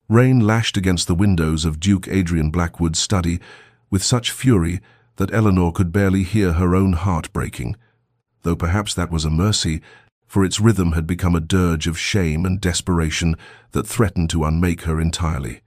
Rain lashed against the windows of Duke Adrian Blackwood's study with such fury that Eleanor could barely hear her own heart breaking, though perhaps that was a mercy, for its rhythm had become a dirge of shame and desperation that threatened to unmake her entirely.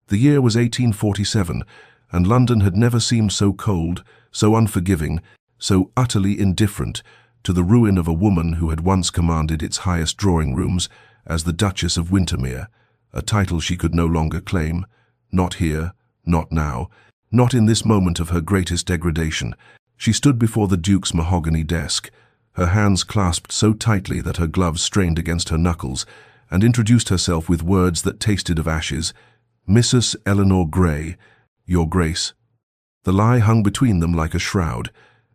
The year was 1847, and London had never seemed so cold, so unforgiving, so utterly indifferent to the ruin of a woman who had once commanded its highest drawing rooms as the Duchess of Windermere, a title she could no longer claim, not here, not now, not in this moment of her greatest degradation. She stood before the Duke's mahogany desk, her hands clasped so tightly that her gloves strained against her knuckles, and introduced herself with words that tasted of ashes. "Mrs. Eleanor Grey, Your Grace." The lie hung between them like a shroud,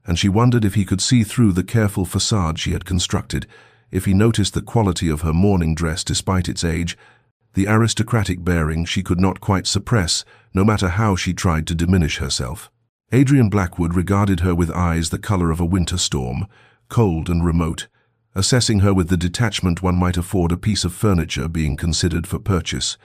and she wondered if he could see through the careful facade she had constructed, if he noticed the quality of her mourning dress despite its age, the aristocratic bearing she could not quite suppress, no matter how she tried to diminish herself. Adrian Blackwood regarded her with eyes the color of a winter storm, cold and remote, assessing her with the detachment one might afford a piece of furniture being considered for purchase,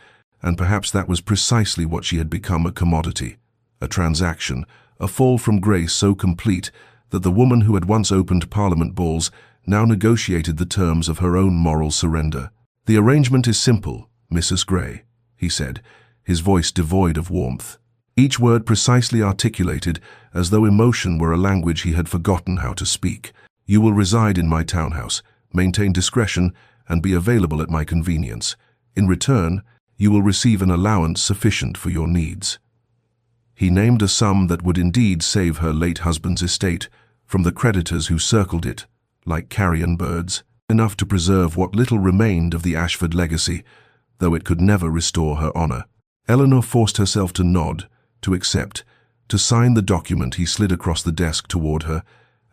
and perhaps that was precisely what she had become, a commodity, a transaction, a fall from grace so complete that the woman who had once opened Parliament balls now negotiated the terms of her own moral surrender. "The arrangement is simple, Mrs. Grey," he said, his voice devoid of warmth, each word precisely articulated as though emotion were a language he had forgotten how to speak. "You will reside in my townhouse, maintain discretion, and be available at my convenience. In return, you will receive an allowance sufficient for your needs." He named a sum that would indeed save her late husband's estate from the creditors who circled it, like carrion birds, enough to preserve what little remained of the Ashford legacy, though it could never restore her honor. Eleanor forced herself to nod, to accept, to sign the document he slid across the desk toward her,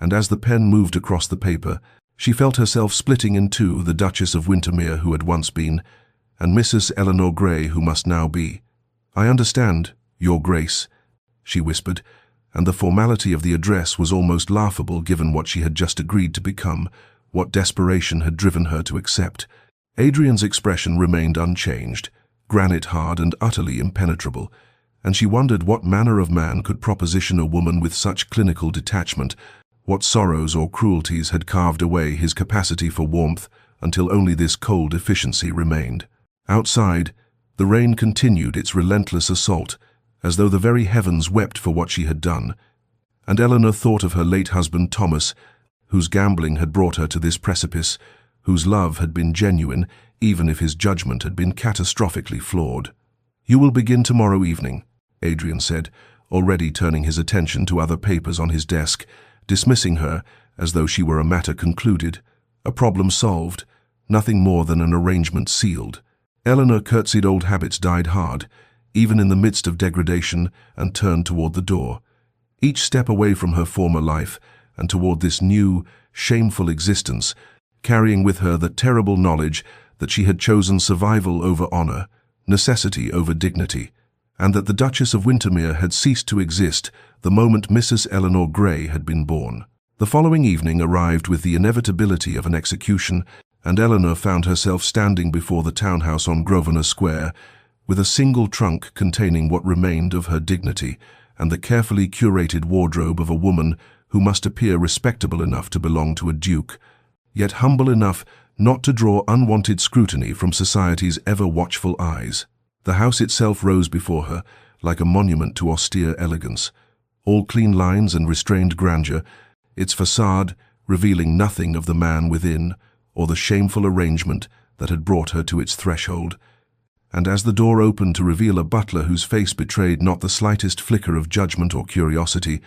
and as the pen moved across the paper, she felt herself splitting in two, the Duchess of Windermere who had once been, and Mrs. Eleanor Grey who must now be. "I understand, Your Grace," she whispered, and the formality of the address was almost laughable given what she had just agreed to become, what desperation had driven her to accept. Adrian's expression remained unchanged, granite hard and utterly impenetrable, and she wondered what manner of man could proposition a woman with such clinical detachment, what sorrows or cruelties had carved away his capacity for warmth until only this cold efficiency remained. Outside, the rain continued its relentless assault, as though the very heavens wept for what she had done, and Eleanor thought of her late husband Thomas, whose gambling had brought her to this precipice, whose love had been genuine, even if his judgment had been catastrophically flawed. "You will begin tomorrow evening," Adrian said, already turning his attention to other papers on his desk, dismissing her as though she were a matter concluded, a problem solved, nothing more than an arrangement sealed. Eleanor curtsied. Old habits died hard, even in the midst of degradation, and turned toward the door. Each step away from her former life and toward this new, shameful existence, carrying with her the terrible knowledge that she had chosen survival over honor, necessity over dignity, and that the Duchess of Windermere had ceased to exist the moment Mrs. Eleanor Grey had been born. The following evening arrived with the inevitability of an execution, and Eleanor found herself standing before the townhouse on Grosvenor Square, with a single trunk containing what remained of her dignity and the carefully curated wardrobe of a woman who must appear respectable enough to belong to a duke, yet humble enough not to draw unwanted scrutiny from society's ever-watchful eyes. The house itself rose before her, like a monument to austere elegance, all clean lines and restrained grandeur, its facade revealing nothing of the man within or the shameful arrangement that had brought her to its threshold. And as the door opened to reveal a butler whose face betrayed not the slightest flicker of judgment or curiosity,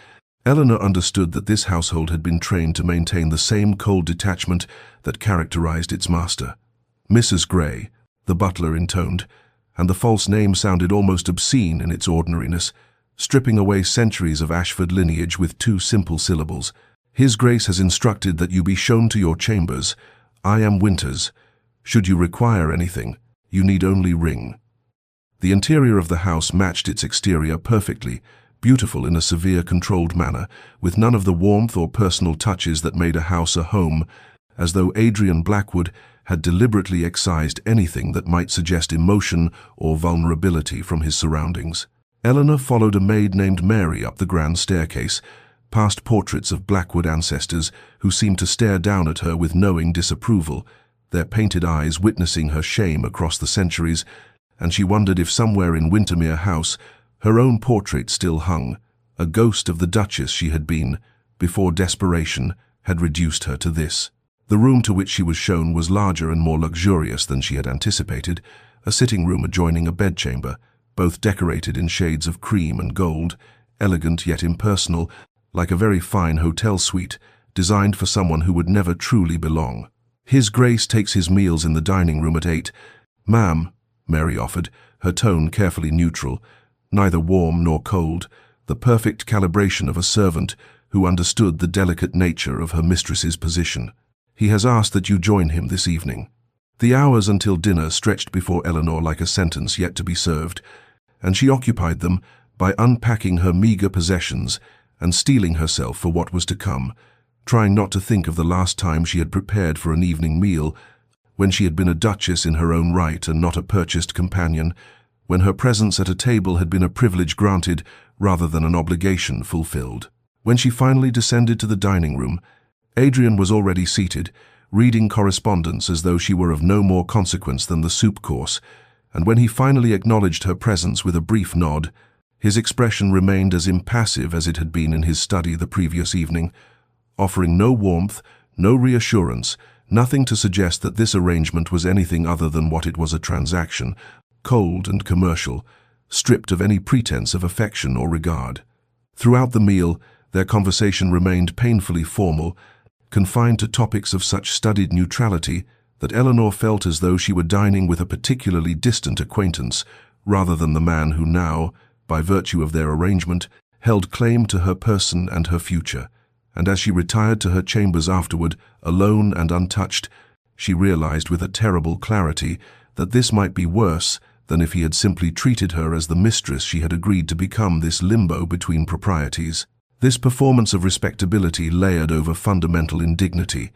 Eleanor understood that this household had been trained to maintain the same cold detachment that characterized its master. "Mrs. Grey," the butler intoned, and the false name sounded almost obscene in its ordinariness, stripping away centuries of Ashford lineage with two simple syllables. "His Grace has instructed that you be shown to your chambers. I am Winters. Should you require anything, you need only ring." The interior of the house matched its exterior perfectly, beautiful in a severe, controlled manner, with none of the warmth or personal touches that made a house a home, as though Adrian Blackwood had deliberately excised anything that might suggest emotion or vulnerability from his surroundings. Eleanor followed a maid named Mary up the grand staircase, past portraits of Blackwood ancestors who seemed to stare down at her with knowing disapproval, their painted eyes witnessing her shame across the centuries, and she wondered if somewhere in Wintermere House her own portrait still hung, a ghost of the Duchess she had been, before desperation had reduced her to this. The room to which she was shown was larger and more luxurious than she had anticipated, a sitting room adjoining a bedchamber, both decorated in shades of cream and gold, elegant yet impersonal, like a very fine hotel suite, designed for someone who would never truly belong. "His Grace takes his meals in the dining room at 8. Ma'am," Mary offered, her tone carefully neutral, neither warm nor cold, the perfect calibration of a servant who understood the delicate nature of her mistress's position. "He has asked that you join him this evening." The hours until dinner stretched before Eleanor like a sentence yet to be served, and she occupied them by unpacking her meager possessions and steeling herself for what was to come, trying not to think of the last time she had prepared for an evening meal, when she had been a duchess in her own right and not a purchased companion, when her presence at a table had been a privilege granted rather than an obligation fulfilled. When she finally descended to the dining room, Adrian was already seated, reading correspondence as though she were of no more consequence than the soup course, and when he finally acknowledged her presence with a brief nod, his expression remained as impassive as it had been in his study the previous evening, offering no warmth, no reassurance, nothing to suggest that this arrangement was anything other than what it was, a transaction, cold and commercial, stripped of any pretense of affection or regard. Throughout the meal, their conversation remained painfully formal, confined to topics of such studied neutrality that Eleanor felt as though she were dining with a particularly distant acquaintance, rather than the man who now, by virtue of their arrangement, held claim to her person and her future. And as she retired to her chambers afterward, alone and untouched, she realized with a terrible clarity that this might be worse than if he had simply treated her as the mistress she had agreed to become, this limbo between proprieties. This performance of respectability layered over fundamental indignity,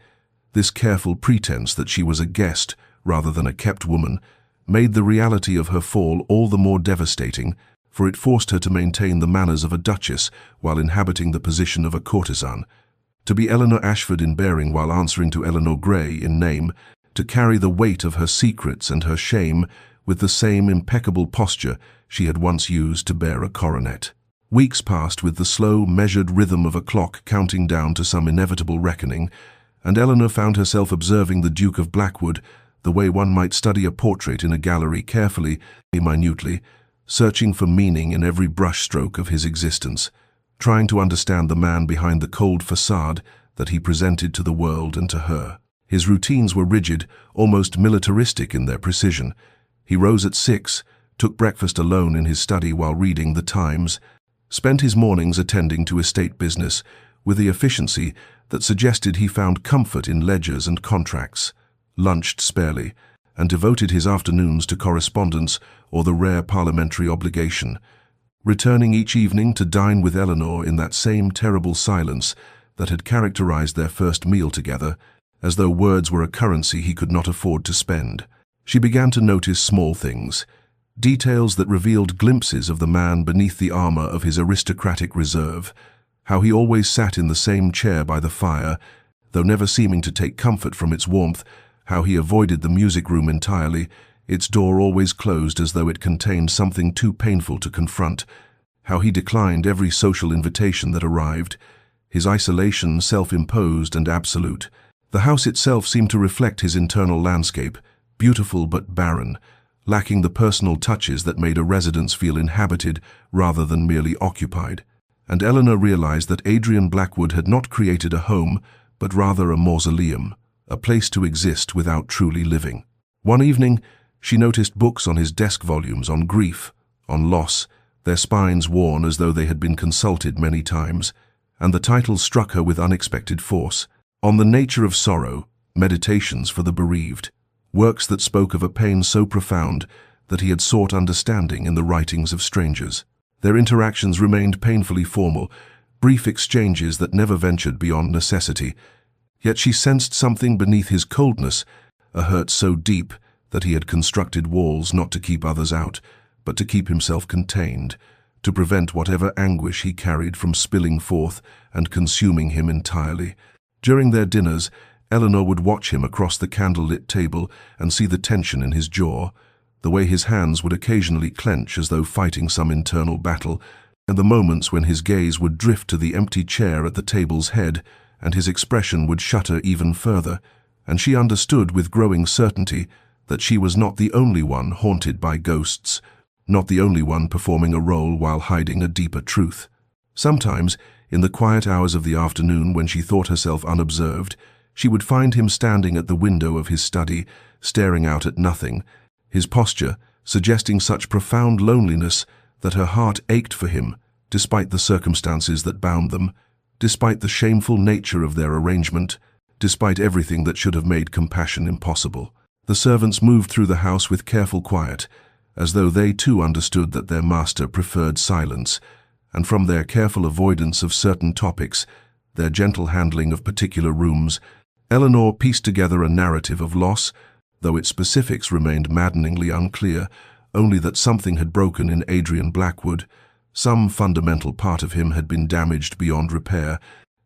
this careful pretense that she was a guest rather than a kept woman, made the reality of her fall all the more devastating, for it forced her to maintain the manners of a duchess while inhabiting the position of a courtesan, to be Eleanor Ashford in bearing while answering to Eleanor Grey in name, to carry the weight of her secrets and her shame with the same impeccable posture she had once used to bear a coronet. Weeks passed with the slow, measured rhythm of a clock counting down to some inevitable reckoning, and Eleanor found herself observing the Duke of Blackwood the way one might study a portrait in a gallery, carefully, minutely, searching for meaning in every brushstroke of his existence, trying to understand the man behind the cold facade that he presented to the world and to her. His routines were rigid, almost militaristic in their precision. He rose at 6, took breakfast alone in his study while reading the Times, spent his mornings attending to estate business with the efficiency that suggested he found comfort in ledgers and contracts, lunched sparely, and devoted his afternoons to correspondence or the rare parliamentary obligation, returning each evening to dine with Eleanor in that same terrible silence that had characterized their first meal together, as though words were a currency he could not afford to spend. She began to notice small things, details that revealed glimpses of the man beneath the armor of his aristocratic reserve, how he always sat in the same chair by the fire, though never seeming to take comfort from its warmth, how he avoided the music room entirely, its door always closed as though it contained something too painful to confront, how he declined every social invitation that arrived, his isolation self-imposed and absolute. The house itself seemed to reflect his internal landscape, beautiful but barren, lacking the personal touches that made a residence feel inhabited rather than merely occupied. And Eleanor realized that Adrian Blackwood had not created a home, but rather a mausoleum, a place to exist without truly living. One evening, she noticed books on his desk, volumes on grief, on loss, their spines worn as though they had been consulted many times, and the title struck her with unexpected force. On the Nature of Sorrow, Meditations for the Bereaved, works that spoke of a pain so profound that he had sought understanding in the writings of strangers. Their interactions remained painfully formal, brief exchanges that never ventured beyond necessity, yet she sensed something beneath his coldness, a hurt so deep that he had constructed walls not to keep others out, but to keep himself contained, to prevent whatever anguish he carried from spilling forth and consuming him entirely. During their dinners, Eleanor would watch him across the candle-lit table and see the tension in his jaw, the way his hands would occasionally clench as though fighting some internal battle, and the moments when his gaze would drift to the empty chair at the table's head, and his expression would shudder even further, and she understood with growing certainty that she was not the only one haunted by ghosts, not the only one performing a role while hiding a deeper truth. Sometimes, in the quiet hours of the afternoon when she thought herself unobserved, she would find him standing at the window of his study, staring out at nothing, his posture suggesting such profound loneliness that her heart ached for him, despite the circumstances that bound them, despite the shameful nature of their arrangement, despite everything that should have made compassion impossible. The servants moved through the house with careful quiet, as though they too understood that their master preferred silence, and from their careful avoidance of certain topics, their gentle handling of particular rooms, Eleanor pieced together a narrative of loss, though its specifics remained maddeningly unclear, only that something had broken in Adrian Blackwood, some fundamental part of him had been damaged beyond repair,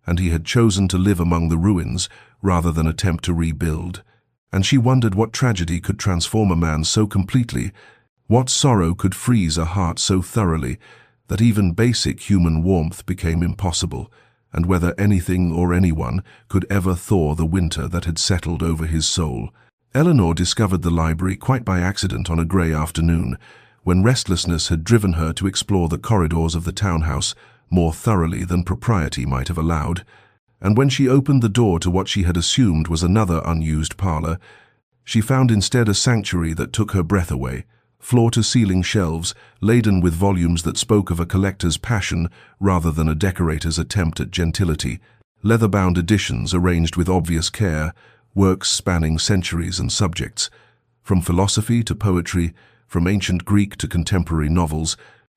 and he had chosen to live among the ruins rather than attempt to rebuild. And she wondered what tragedy could transform a man so completely, what sorrow could freeze a heart so thoroughly that even basic human warmth became impossible, and whether anything or anyone could ever thaw the winter that had settled over his soul. Eleanor discovered the library quite by accident on a grey afternoon, when restlessness had driven her to explore the corridors of the townhouse more thoroughly than propriety might have allowed, and when she opened the door to what she had assumed was another unused parlour, she found instead a sanctuary that took her breath away, floor-to-ceiling shelves laden with volumes that spoke of a collector's passion rather than a decorator's attempt at gentility, leather-bound editions arranged with obvious care, works spanning centuries and subjects, from philosophy to poetry, from ancient Greek to contemporary novels,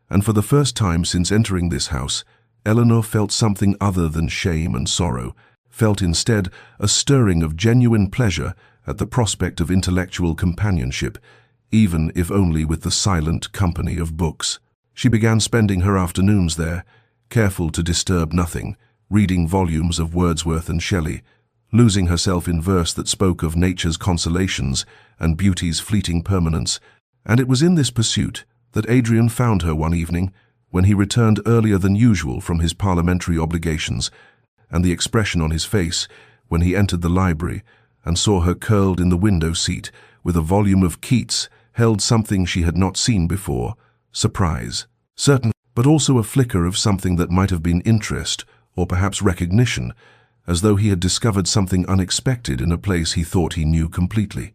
and for the first time since entering this house, Eleanor felt something other than shame and sorrow, felt instead a stirring of genuine pleasure at the prospect of intellectual companionship, even if only with the silent company of books. She began spending her afternoons there, careful to disturb nothing, reading volumes of Wordsworth and Shelley, losing herself in verse that spoke of nature's consolations and beauty's fleeting permanence, and it was in this pursuit that Adrian found her one evening when he returned earlier than usual from his parliamentary obligations, and the expression on his face when he entered the library and saw her curled in the window seat with a volume of Keats held something she had not seen before, surprise, certain, but also a flicker of something that might have been interest or perhaps recognition, as though he had discovered something unexpected in a place he thought he knew completely.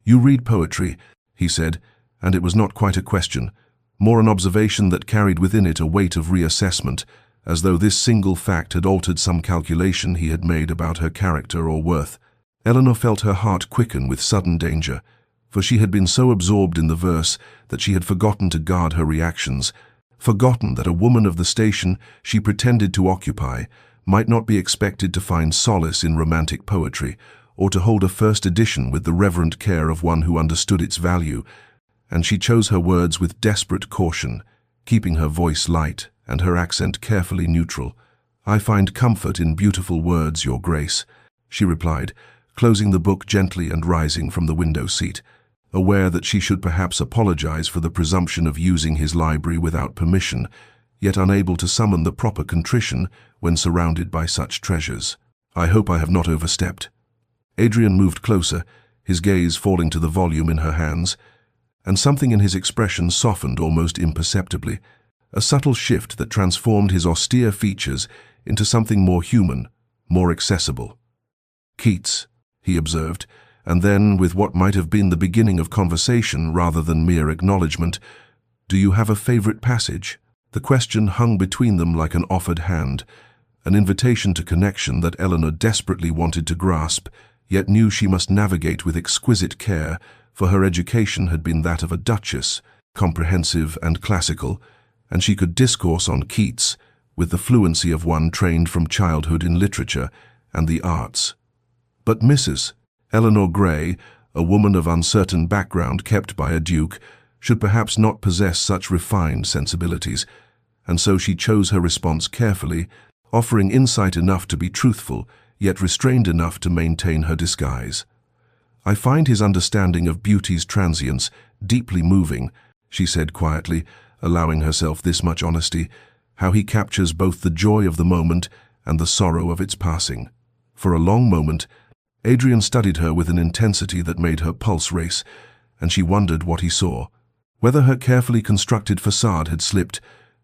"You read poetry," he said, and it was not quite a question, more an observation that carried within it a weight of reassessment, as though this single fact had altered some calculation he had made about her character or worth. Eleanor felt her heart quicken with sudden danger, for she had been so absorbed in the verse that she had forgotten to guard her reactions, forgotten that a woman of the station she pretended to occupy might not be expected to find solace in romantic poetry, or to hold a first edition with the reverent care of one who understood its value, and she chose her words with desperate caution, keeping her voice light and her accent carefully neutral. "I find comfort in beautiful words, Your Grace," she replied, closing the book gently and rising from the window seat, aware that she should perhaps apologize for the presumption of using his library without permission, yet unable to summon the proper contrition when surrounded by such treasures. "I hope I have not overstepped." Adrian moved closer, his gaze falling to the volume in her hands, and something in his expression softened almost imperceptibly, a subtle shift that transformed his austere features into something more human, more accessible. "Keats," he observed, and then, with what might have been the beginning of conversation rather than mere acknowledgement, "Do you have a favorite passage?" The question hung between them like an offered hand, an invitation to connection that Eleanor desperately wanted to grasp, yet knew she must navigate with exquisite care, for her education had been that of a Duchess, comprehensive and classical, and she could discourse on Keats with the fluency of one trained from childhood in literature and the arts. "But Mrs." Eleanor Grey, a woman of uncertain background kept by a duke, should perhaps not possess such refined sensibilities, and so she chose her response carefully, offering insight enough to be truthful, yet restrained enough to maintain her disguise. "I find his understanding of beauty's transience deeply moving," she said quietly, allowing herself this much honesty, "how he captures both the joy of the moment and the sorrow of its passing." For a long moment, Adrian studied her with an intensity that made her pulse race, and she wondered what he saw. Whether her carefully constructed facade had slipped,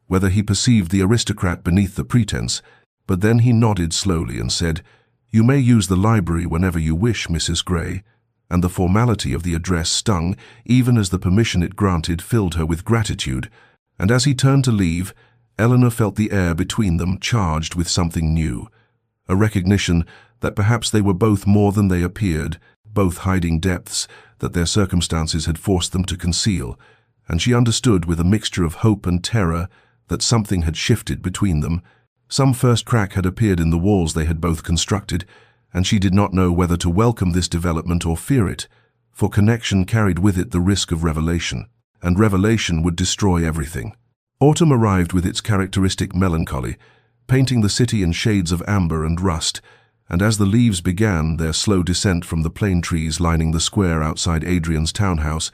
whether he perceived the aristocrat beneath the pretense, but then he nodded slowly and said, "You may use the library whenever you wish, Mrs. Grey," and the formality of the address stung, even as the permission it granted filled her with gratitude, and as he turned to leave, Eleanor felt the air between them charged with something new, a recognition that perhaps they were both more than they appeared, both hiding depths that their circumstances had forced them to conceal, and she understood with a mixture of hope and terror that something had shifted between them. Some first crack had appeared in the walls they had both constructed, and she did not know whether to welcome this development or fear it, for connection carried with it the risk of revelation, and revelation would destroy everything. Autumn arrived with its characteristic melancholy, painting the city in shades of amber and rust, and as the leaves began their slow descent from the plane trees lining the square outside Adrian's townhouse,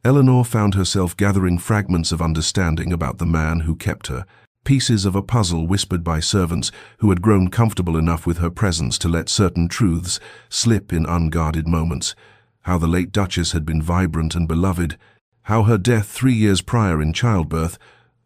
Eleanor found herself gathering fragments of understanding about the man who kept her, pieces of a puzzle whispered by servants who had grown comfortable enough with her presence to let certain truths slip in unguarded moments, how the late Duchess had been vibrant and beloved, how her death 3 years prior in childbirth,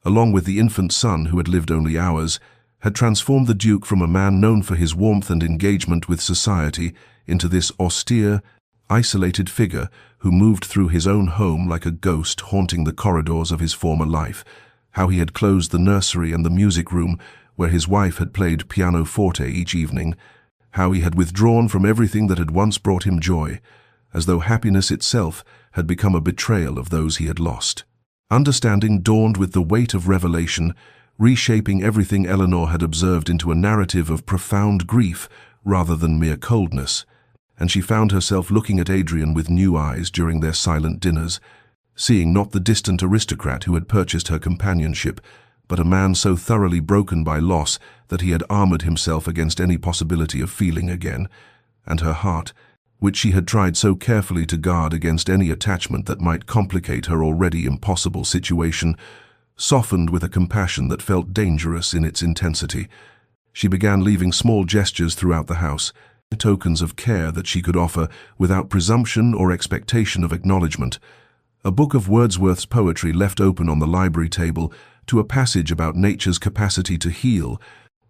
along with the infant son who had lived only hours, had transformed the Duke from a man known for his warmth and engagement with society into this austere, isolated figure who moved through his own home like a ghost haunting the corridors of his former life, how he had closed the nursery and the music room where his wife had played pianoforte each evening, how he had withdrawn from everything that had once brought him joy, as though happiness itself had become a betrayal of those he had lost. Understanding dawned with the weight of revelation, reshaping everything Eleanor had observed into a narrative of profound grief rather than mere coldness, and she found herself looking at Adrian with new eyes during their silent dinners, seeing not the distant aristocrat who had purchased her companionship, but a man so thoroughly broken by loss that he had armored himself against any possibility of feeling again, and her heart, which she had tried so carefully to guard against any attachment that might complicate her already impossible situation, softened with a compassion that felt dangerous in its intensity. She began leaving small gestures throughout the house, tokens of care that she could offer without presumption or expectation of acknowledgement. A book of Wordsworth's poetry left open on the library table to a passage about nature's capacity to heal,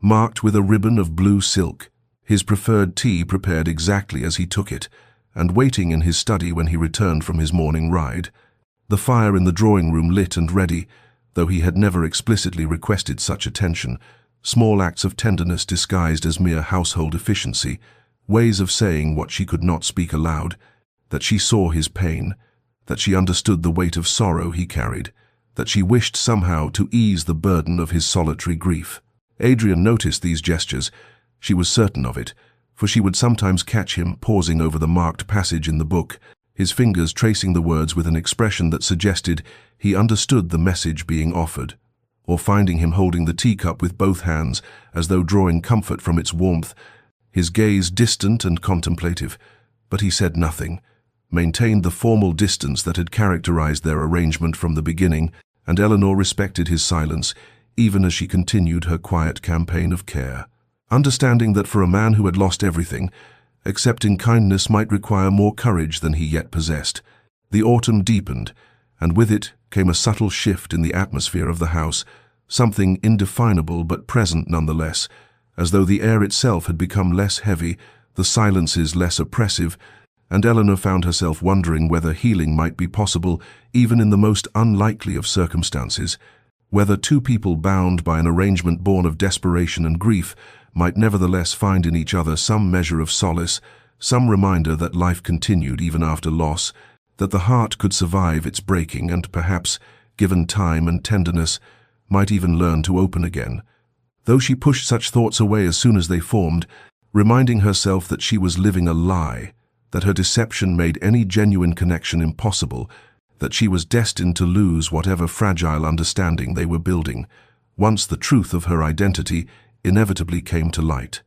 marked with a ribbon of blue silk, his preferred tea prepared exactly as he took it, and waiting in his study when he returned from his morning ride. The fire in the drawing-room lit and ready, though he had never explicitly requested such attention, small acts of tenderness disguised as mere household efficiency, ways of saying what she could not speak aloud, that she saw his pain, that she understood the weight of sorrow he carried, that she wished somehow to ease the burden of his solitary grief. Adrian noticed these gestures. She was certain of it, for she would sometimes catch him pausing over the marked passage in the book, his fingers tracing the words with an expression that suggested he understood the message being offered, or finding him holding the teacup with both hands as though drawing comfort from its warmth, his gaze distant and contemplative, but he said nothing, maintained the formal distance that had characterized their arrangement from the beginning, and Eleanor respected his silence, even as she continued her quiet campaign of care. Understanding that for a man who had lost everything, accepting kindness might require more courage than he yet possessed, the autumn deepened, and with it came a subtle shift in the atmosphere of the house, something indefinable but present nonetheless, as though the air itself had become less heavy, the silences less oppressive, and Eleanor found herself wondering whether healing might be possible even in the most unlikely of circumstances, whether two people bound by an arrangement born of desperation and grief might nevertheless find in each other some measure of solace, some reminder that life continued even after loss, that the heart could survive its breaking and perhaps, given time and tenderness, might even learn to open again. Though she pushed such thoughts away as soon as they formed, reminding herself that she was living a lie, that her deception made any genuine connection impossible, that she was destined to lose whatever fragile understanding they were building, once the truth of her identity inevitably came to light.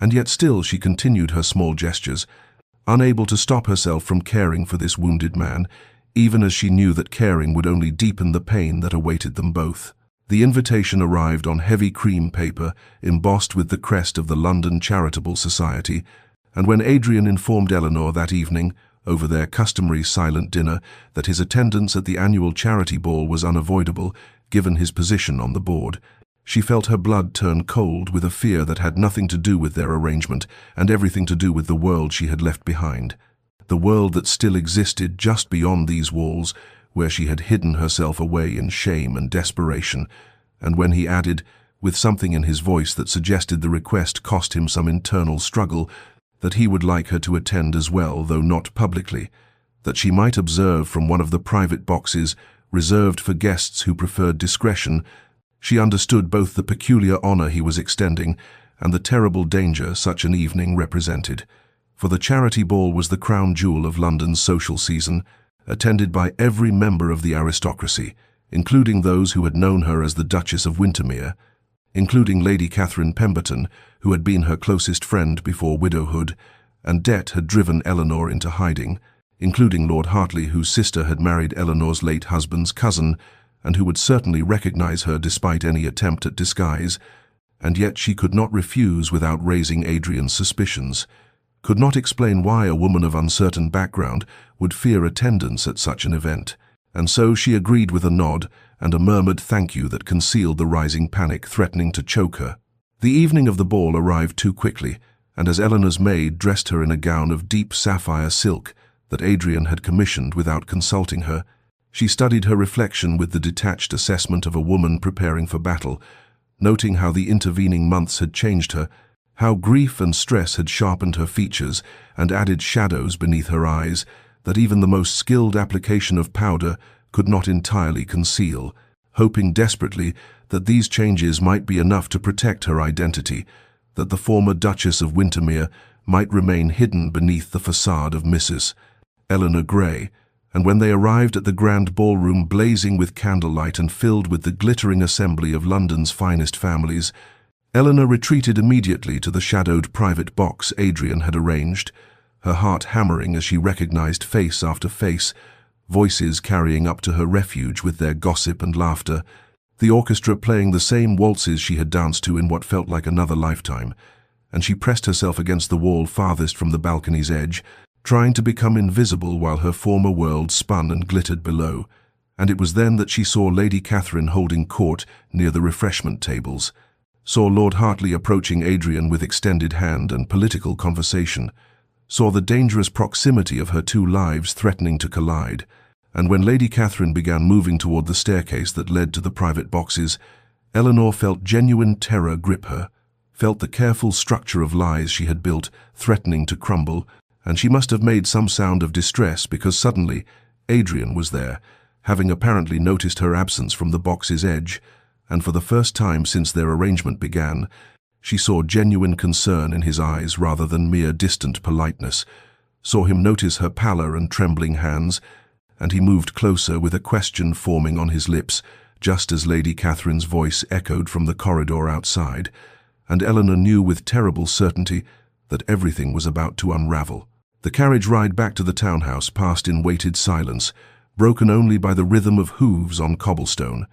And yet still she continued her small gestures, unable to stop herself from caring for this wounded man, even as she knew that caring would only deepen the pain that awaited them both. The invitation arrived on heavy cream paper, embossed with the crest of the London Charitable Society, and when Adrian informed Eleanor that evening, over their customary silent dinner, that his attendance at the annual charity ball was unavoidable, given his position on the board, she felt her blood turn cold with a fear that had nothing to do with their arrangement and everything to do with the world she had left behind. The world that still existed just beyond these walls, where she had hidden herself away in shame and desperation. And when he added, with something in his voice that suggested the request cost him some internal struggle, that he would like her to attend as well, though not publicly, that she might observe from one of the private boxes reserved for guests who preferred discretion, she understood both the peculiar honor he was extending and the terrible danger such an evening represented. For the charity ball was the crown jewel of London's social season, attended by every member of the aristocracy, including those who had known her as the Duchess of Wintermere, including Lady Catherine Pemberton, who had been her closest friend before widowhood, and debt had driven Eleanor into hiding, including Lord Hartley, whose sister had married Eleanor's late husband's cousin, and who would certainly recognize her despite any attempt at disguise, and yet she could not refuse without raising Adrian's suspicions, could not explain why a woman of uncertain background would fear attendance at such an event, and so she agreed with a nod and a murmured thank you that concealed the rising panic threatening to choke her. The evening of the ball arrived too quickly, and as Eleanor's maid dressed her in a gown of deep sapphire silk that Adrian had commissioned without consulting her, she studied her reflection with the detached assessment of a woman preparing for battle, noting how the intervening months had changed her, how grief and stress had sharpened her features and added shadows beneath her eyes that even the most skilled application of powder could not entirely conceal, hoping desperately that these changes might be enough to protect her identity, that the former Duchess of Wintermere might remain hidden beneath the facade of Mrs. Eleanor Grey. And when they arrived at the grand ballroom blazing with candlelight and filled with the glittering assembly of London's finest families, Eleanor retreated immediately to the shadowed private box Adrian had arranged, her heart hammering as she recognized face after face, voices carrying up to her refuge with their gossip and laughter, the orchestra playing the same waltzes she had danced to in what felt like another lifetime, and she pressed herself against the wall farthest from the balcony's edge, trying to become invisible while her former world spun and glittered below. And it was then that she saw Lady Catherine holding court near the refreshment tables, saw Lord Hartley approaching Adrian with extended hand and political conversation, saw the dangerous proximity of her two lives threatening to collide, and when Lady Catherine began moving toward the staircase that led to the private boxes, Eleanor felt genuine terror grip her, felt the careful structure of lies she had built threatening to crumble, and she must have made some sound of distress because suddenly Adrian was there, having apparently noticed her absence from the box's edge, and for the first time since their arrangement began, she saw genuine concern in his eyes rather than mere distant politeness, saw him notice her pallor and trembling hands, and he moved closer with a question forming on his lips, just as Lady Catherine's voice echoed from the corridor outside, and Eleanor knew with terrible certainty that everything was about to unravel. The carriage ride back to the townhouse passed in weighted silence, broken only by the rhythm of hooves on cobblestone,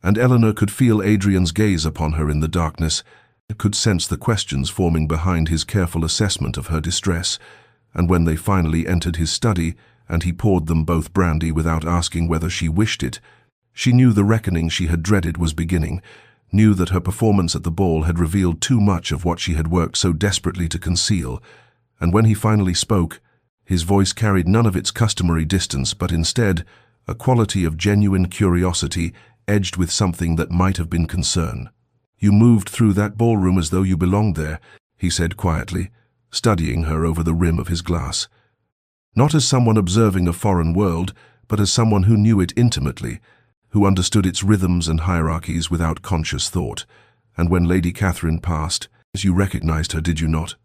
and Eleanor could feel Adrian's gaze upon her in the darkness, could sense the questions forming behind his careful assessment of her distress, and when they finally entered his study and he poured them both brandy without asking whether she wished it, she knew the reckoning she had dreaded was beginning, knew that her performance at the ball had revealed too much of what she had worked so desperately to conceal, and when he finally spoke, his voice carried none of its customary distance, but instead a quality of genuine curiosity edged with something that might have been concern. "You moved through that ballroom as though you belonged there," he said quietly, studying her over the rim of his glass. Not as someone observing a foreign world, but as someone who knew it intimately, who understood its rhythms and hierarchies without conscious thought. And when Lady Catherine passed, you recognized her, did you not?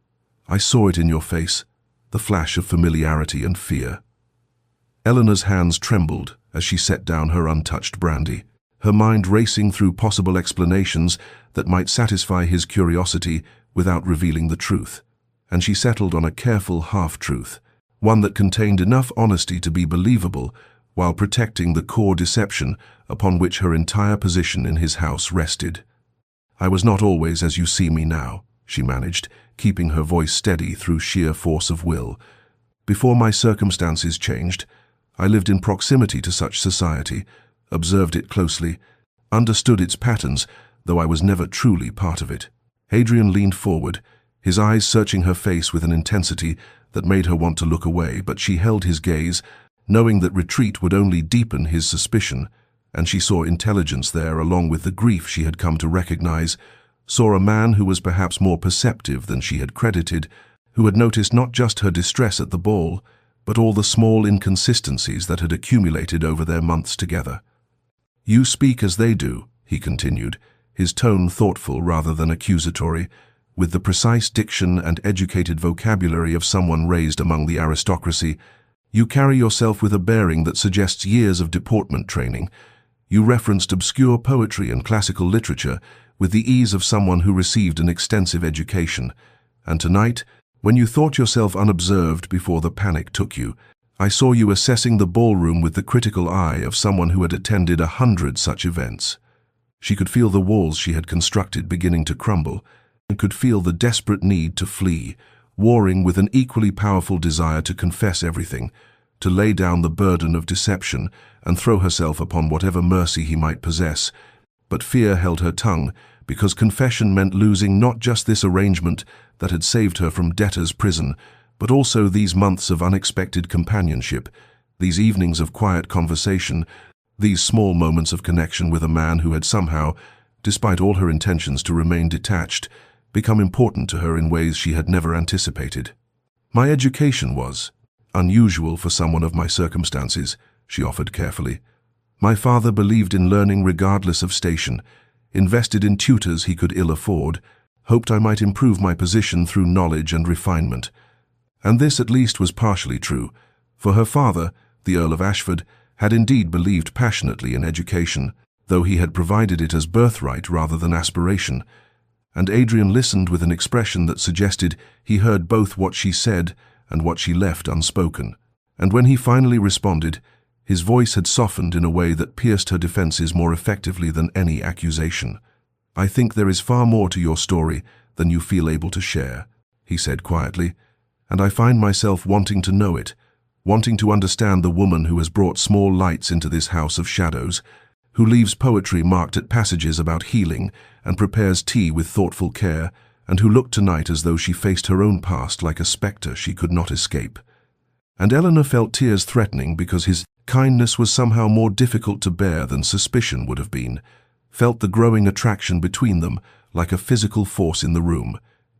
I saw it in your face. the flash of familiarity and fear. Eleanor's hands trembled as she set down her untouched brandy, her mind racing through possible explanations that might satisfy his curiosity without revealing the truth. And she settled on a careful half-truth, one that contained enough honesty to be believable while protecting the core deception upon which her entire position in his house rested. "I was not always as you see me now," she managed, keeping her voice steady through sheer force of will. "Before my circumstances changed, I lived in proximity to such society, observed it closely, understood its patterns, though I was never truly part of it." Adrian leaned forward, his eyes searching her face with an intensity that made her want to look away, but she held his gaze, knowing that retreat would only deepen his suspicion, and she saw intelligence there along with the grief she had come to recognize, saw a man who was perhaps more perceptive than she had credited, who had noticed not just her distress at the ball, but all the small inconsistencies that had accumulated over their months together. "You speak as they do," he continued, his tone thoughtful rather than accusatory, with the precise diction and educated vocabulary of someone raised among the aristocracy. "You carry yourself with a bearing that suggests years of deportment training. You referenced obscure poetry and classical literature with the ease of someone who received an extensive education. And tonight, when you thought yourself unobserved before the panic took you, I saw you assessing the ballroom with the critical eye of someone who had attended 100 such events." She could feel the walls she had constructed beginning to crumble, and could feel the desperate need to flee, warring with an equally powerful desire to confess everything, to lay down the burden of deception and throw herself upon whatever mercy he might possess. But fear held her tongue, because confession meant losing not just this arrangement that had saved her from debtor's prison, but also these months of unexpected companionship, these evenings of quiet conversation, these small moments of connection with a man who had somehow, despite all her intentions to remain detached, become important to her in ways she had never anticipated. "My education was unusual for someone of my circumstances," she offered carefully. "My father believed in learning regardless of station, invested in tutors he could ill afford, hoped I might improve my position through knowledge and refinement. And this at least was partially true, for her father, the Earl of Ashford, had indeed believed passionately in education, though he had provided it as birthright rather than aspiration." And Adrian listened with an expression that suggested he heard both what she said and what she left unspoken. And when he finally responded, his voice had softened in a way that pierced her defenses more effectively than any accusation. "I think there is far more to your story than you feel able to share," he said quietly, "and I find myself wanting to know it, wanting to understand the woman who has brought small lights into this house of shadows, who leaves poetry marked at passages about healing and prepares tea with thoughtful care, and who looked tonight as though she faced her own past like a spectre she could not escape." And Eleanor felt tears threatening because his kindness was somehow more difficult to bear than suspicion would have been, felt the growing attraction between them like a physical force in the room,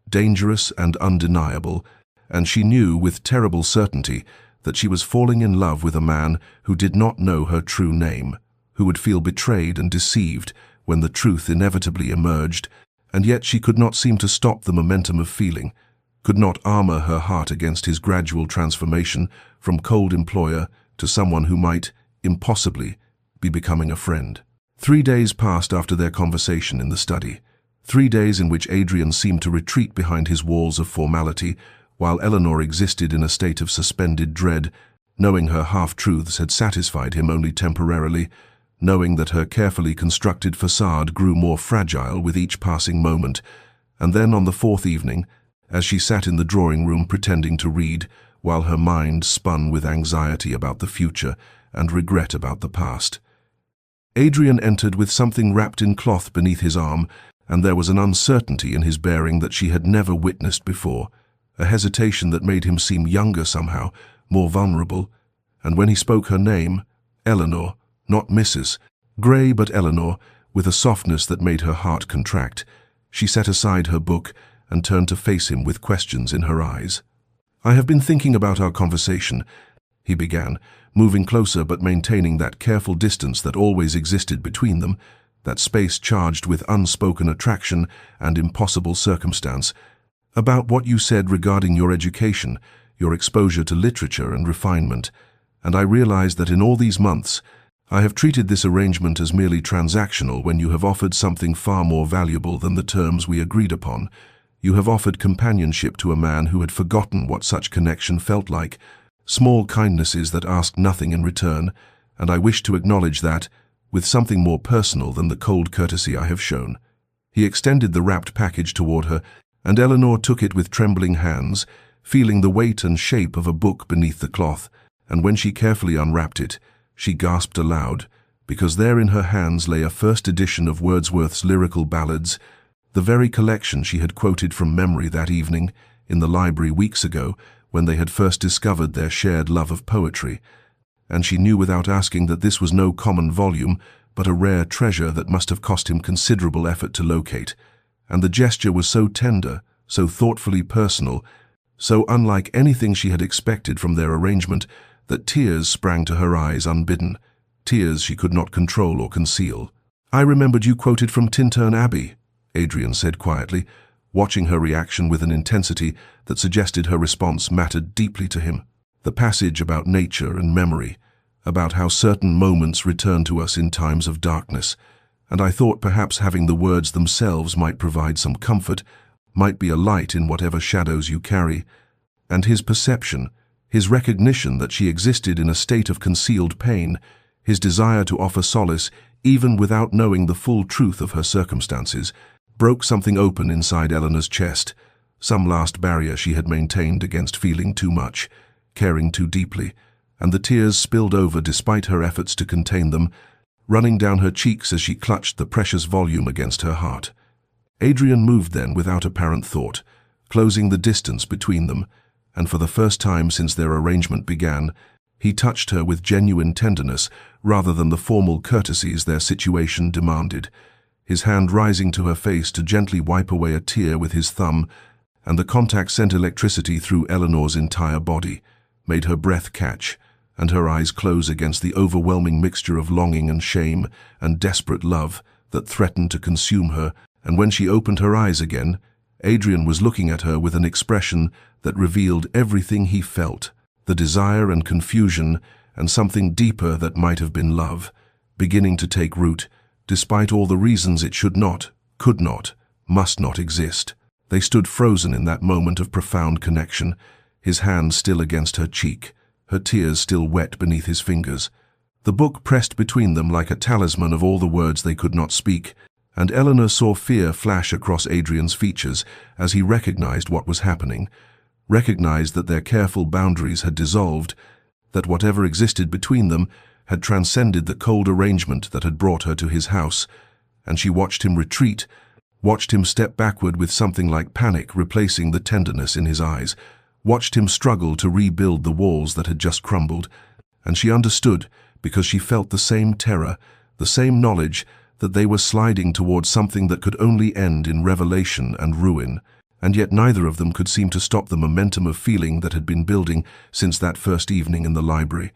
dangerous and undeniable, and she knew with terrible certainty that she was falling in love with a man who did not know her true name, who would feel betrayed and deceived when the truth inevitably emerged, and yet she could not seem to stop the momentum of feeling, could not armor her heart against his gradual transformation from cold employer to someone who might, impossibly, be becoming a friend. 3 days passed after their conversation in the study, 3 days in which Adrian seemed to retreat behind his walls of formality, while Eleanor existed in a state of suspended dread, knowing her half-truths had satisfied him only temporarily, knowing that her carefully constructed facade grew more fragile with each passing moment. And then on the 4th evening, as she sat in the drawing-room pretending to read, while her mind spun with anxiety about the future and regret about the past, Adrian entered with something wrapped in cloth beneath his arm, and there was an uncertainty in his bearing that she had never witnessed before, a hesitation that made him seem younger somehow, more vulnerable. And when he spoke her name, Eleanor, not Mrs. Grey but Eleanor, with a softness that made her heart contract, she set aside her book and turned to face him with questions in her eyes. "I have been thinking about our conversation," he began, moving closer but maintaining that careful distance that always existed between them, that space charged with unspoken attraction and impossible circumstance, "about what you said regarding your education, your exposure to literature and refinement, and I realize that in all these months, I have treated this arrangement as merely transactional when you have offered something far more valuable than the terms we agreed upon. You have offered companionship to a man who had forgotten what such connection felt like, small kindnesses that asked nothing in return, and I wish to acknowledge that, with something more personal than the cold courtesy I have shown. He extended the wrapped package toward her, and Eleanor took it with trembling hands, feeling the weight and shape of a book beneath the cloth, and when she carefully unwrapped it, she gasped aloud, because there in her hands lay a first edition of Wordsworth's lyrical ballads, the very collection she had quoted from memory that evening in the library weeks ago when they had first discovered their shared love of poetry. And she knew without asking that this was no common volume, but a rare treasure that must have cost him considerable effort to locate. And the gesture was so tender, so thoughtfully personal, so unlike anything she had expected from their arrangement, that tears sprang to her eyes unbidden, tears she could not control or conceal. "I remembered you quoted from Tintern Abbey," Adrian said quietly, watching her reaction with an intensity that suggested her response mattered deeply to him. The passage about nature and memory, about how certain moments return to us in times of darkness, and I thought perhaps having the words themselves might provide some comfort, might be a light in whatever shadows you carry. And his perception, his recognition that she existed in a state of concealed pain, his desire to offer solace even without knowing the full truth of her circumstances, broke something open inside Eleanor's chest, some last barrier she had maintained against feeling too much, caring too deeply, and the tears spilled over despite her efforts to contain them, running down her cheeks as she clutched the precious volume against her heart. Adrian moved then without apparent thought, closing the distance between them, and for the first time since their arrangement began, he touched her with genuine tenderness rather than the formal courtesies their situation demanded, his hand rising to her face to gently wipe away a tear with his thumb, and the contact sent electricity through Eleanor's entire body, made her breath catch, and her eyes close against the overwhelming mixture of longing and shame and desperate love that threatened to consume her, and when she opened her eyes again, Adrian was looking at her with an expression that revealed everything he felt, the desire and confusion and something deeper that might have been love, beginning to take root, despite all the reasons it should not, could not, must not exist. They stood frozen in that moment of profound connection, his hand still against her cheek, her tears still wet beneath his fingers. The book pressed between them like a talisman of all the words they could not speak, and Eleanor saw fear flash across Adrian's features as he recognized what was happening, recognized that their careful boundaries had dissolved, that whatever existed between them had transcended the cold arrangement that had brought her to his house, and she watched him retreat, watched him step backward with something like panic replacing the tenderness in his eyes, watched him struggle to rebuild the walls that had just crumbled, and she understood because she felt the same terror, the same knowledge that they were sliding towards something that could only end in revelation and ruin, and yet neither of them could seem to stop the momentum of feeling that had been building since that first evening in the library,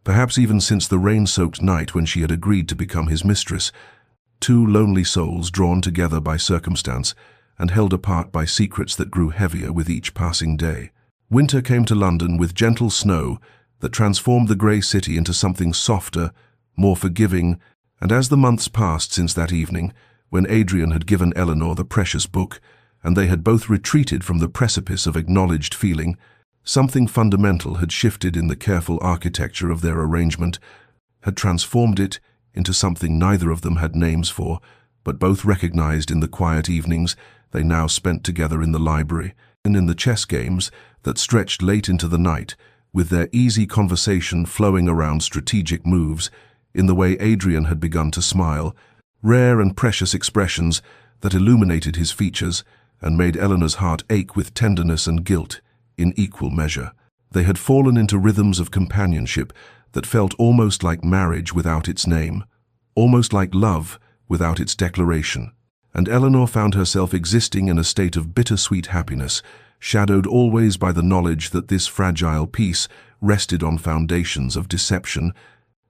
perhaps even since the rain-soaked night when she had agreed to become his mistress, two lonely souls drawn together by circumstance and held apart by secrets that grew heavier with each passing day. Winter came to London with gentle snow that transformed the grey city into something softer, more forgiving, and as the months passed since that evening, when Adrian had given Eleanor the precious book, and they had both retreated from the precipice of acknowledged feeling, something fundamental had shifted in the careful architecture of their arrangement, had transformed it into something neither of them had names for, but both recognized in the quiet evenings they now spent together in the library, and in the chess games that stretched late into the night, with their easy conversation flowing around strategic moves, in the way Adrian had begun to smile, rare and precious expressions that illuminated his features and made Eleanor's heart ache with tenderness and guilt in equal measure. They had fallen into rhythms of companionship that felt almost like marriage without its name, almost like love without its declaration, and Eleanor found herself existing in a state of bittersweet happiness, shadowed always by the knowledge that this fragile peace rested on foundations of deception,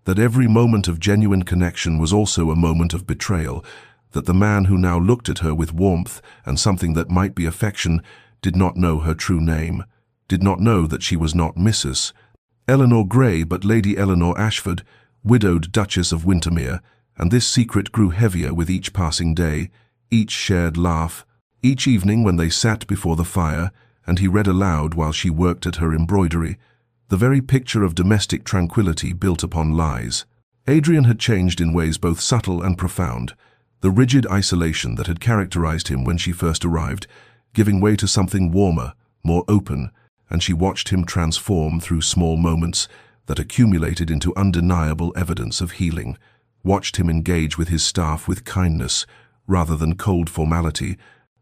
that every moment of genuine connection was also a moment of betrayal, that the man who now looked at her with warmth and something that might be affection did not know her true name, did not know that she was not Mrs. Eleanor Grey but Lady Eleanor Ashford, widowed Duchess of Wintermere, and this secret grew heavier with each passing day, each shared laugh, each evening when they sat before the fire, and he read aloud while she worked at her embroidery, the very picture of domestic tranquility built upon lies. Adrian had changed in ways both subtle and profound, the rigid isolation that had characterized him when she first arrived, giving way to something warmer, more open, and she watched him transform through small moments that accumulated into undeniable evidence of healing, watched him engage with his staff with kindness rather than cold formality,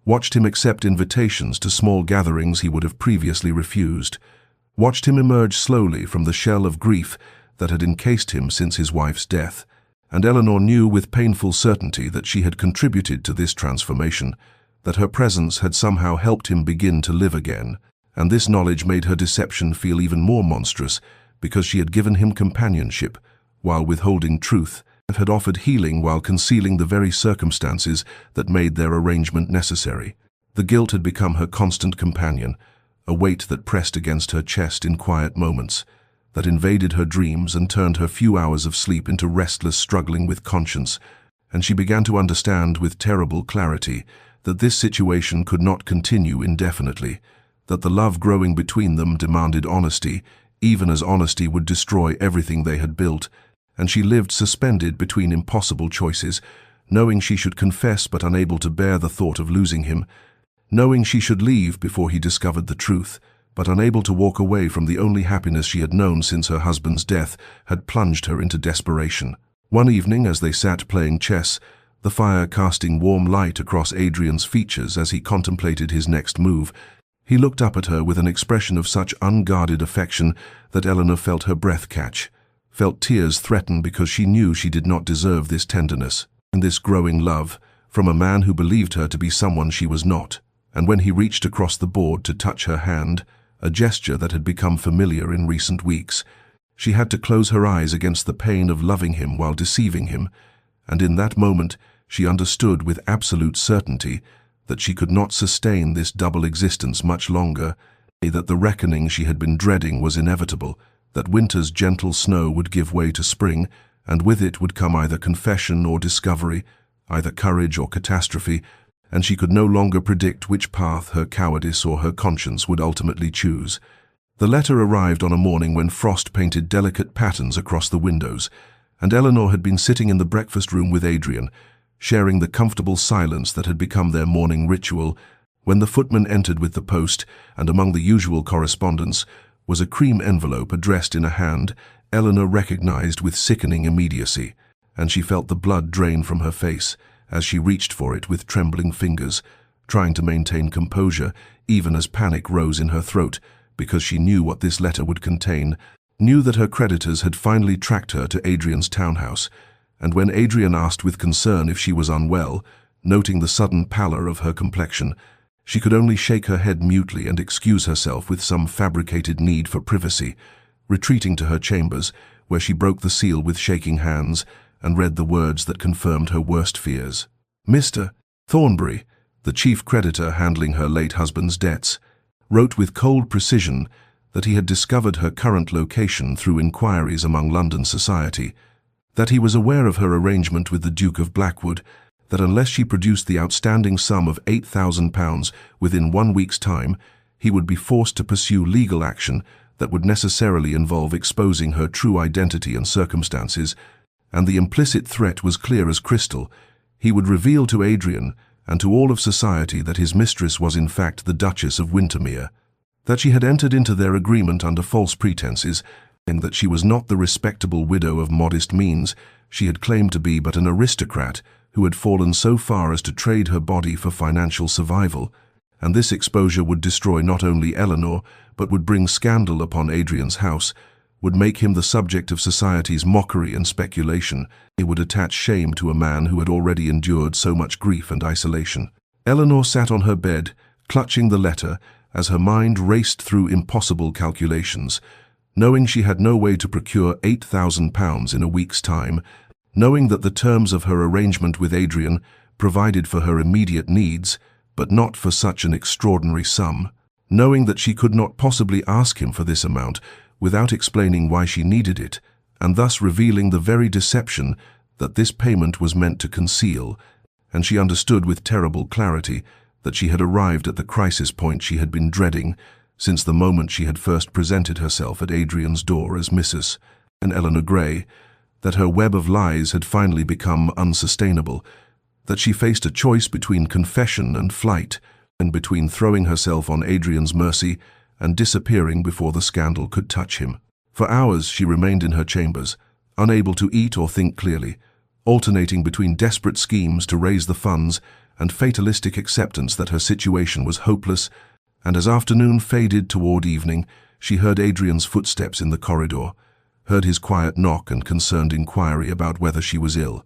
watched him accept invitations to small gatherings he would have previously refused, watched him emerge slowly from the shell of grief that had encased him since his wife's death, and Eleanor knew with painful certainty that she had contributed to this transformation, that her presence had somehow helped him begin to live again, and this knowledge made her deception feel even more monstrous because she had given him companionship while withholding truth, and had offered healing while concealing the very circumstances that made their arrangement necessary. The guilt had become her constant companion, a weight that pressed against her chest in quiet moments, that invaded her dreams and turned her few hours of sleep into restless struggling with conscience, and she began to understand with terrible clarity that this situation could not continue indefinitely, that the love growing between them demanded honesty, even as honesty would destroy everything they had built, and she lived suspended between impossible choices, knowing she should confess but unable to bear the thought of losing him, knowing she should leave before he discovered the truth, but unable to walk away from the only happiness she had known since her husband's death had plunged her into desperation. One evening, as they sat playing chess, the fire casting warm light across Adrian's features as he contemplated his next move, he looked up at her with an expression of such unguarded affection that Eleanor felt her breath catch, felt tears threaten because she knew she did not deserve this tenderness and this growing love from a man who believed her to be someone she was not. And when he reached across the board to touch her hand, a gesture that had become familiar in recent weeks, she had to close her eyes against the pain of loving him while deceiving him, and in that moment she understood with absolute certainty that she could not sustain this double existence much longer, that the reckoning she had been dreading was inevitable, that winter's gentle snow would give way to spring, and with it would come either confession or discovery, either courage or catastrophe, and she could no longer predict which path her cowardice or her conscience would ultimately choose. The letter arrived on a morning when frost painted delicate patterns across the windows, and Eleanor had been sitting in the breakfast room with Adrian, sharing the comfortable silence that had become their morning ritual, when the footman entered with the post, and among the usual correspondence was a cream envelope addressed in a hand Eleanor recognized with sickening immediacy, and she felt the blood drain from her face as she reached for it with trembling fingers, trying to maintain composure even as panic rose in her throat, because she knew what this letter would contain, knew that her creditors had finally tracked her to Adrian's townhouse, and when Adrian asked with concern if she was unwell, noting the sudden pallor of her complexion, she could only shake her head mutely and excuse herself with some fabricated need for privacy, retreating to her chambers, where she broke the seal with shaking hands and read the words that confirmed her worst fears. Mr. Thornbury, the chief creditor handling her late husband's debts, wrote with cold precision that he had discovered her current location through inquiries among London society, that he was aware of her arrangement with the Duke of Blackwood, that unless she produced the outstanding sum of £8,000 within 1 week's time, he would be forced to pursue legal action that would necessarily involve exposing her true identity and circumstances, and the implicit threat was clear as crystal. He would reveal to Adrian and to all of society that his mistress was in fact the Duchess of Wintermere, that she had entered into their agreement under false pretenses, and that she was not the respectable widow of modest means she had claimed to be, but an aristocrat who had fallen so far as to trade her body for financial survival, and this exposure would destroy not only Eleanor, but would bring scandal upon Adrian's house, would make him the subject of society's mockery and speculation. It would attach shame to a man who had already endured so much grief and isolation. Eleanor sat on her bed, clutching the letter, as her mind raced through impossible calculations, knowing she had no way to procure £8,000 in a week's time, knowing that the terms of her arrangement with Adrian provided for her immediate needs, but not for such an extraordinary sum, knowing that she could not possibly ask him for this amount without explaining why she needed it, and thus revealing the very deception that this payment was meant to conceal, and she understood with terrible clarity that she had arrived at the crisis point she had been dreading since the moment she had first presented herself at Adrian's door as Mrs. and Eleanor Grey, that her web of lies had finally become unsustainable, that she faced a choice between confession and flight, and between throwing herself on Adrian's mercy and disappearing before the scandal could touch him. For hours she remained in her chambers, unable to eat or think clearly, alternating between desperate schemes to raise the funds and fatalistic acceptance that her situation was hopeless, and as afternoon faded toward evening, she heard Adrian's footsteps in the corridor, heard his quiet knock and concerned inquiry about whether she was ill,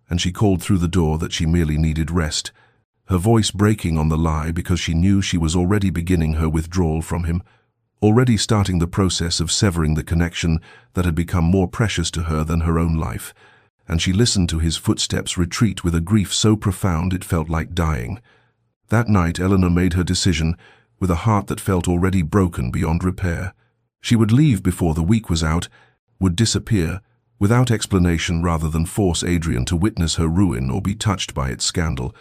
and she called through the door that she merely needed rest, her voice breaking on the lie because she knew she was already beginning her withdrawal from him, already starting the process of severing the connection that had become more precious to her than her own life, and she listened to his footsteps retreat with a grief so profound it felt like dying. That night Eleanor made her decision with a heart that felt already broken beyond repair. She would leave before the week was out, would disappear, without explanation rather than force Adrian to witness her ruin or be touched by its scandal,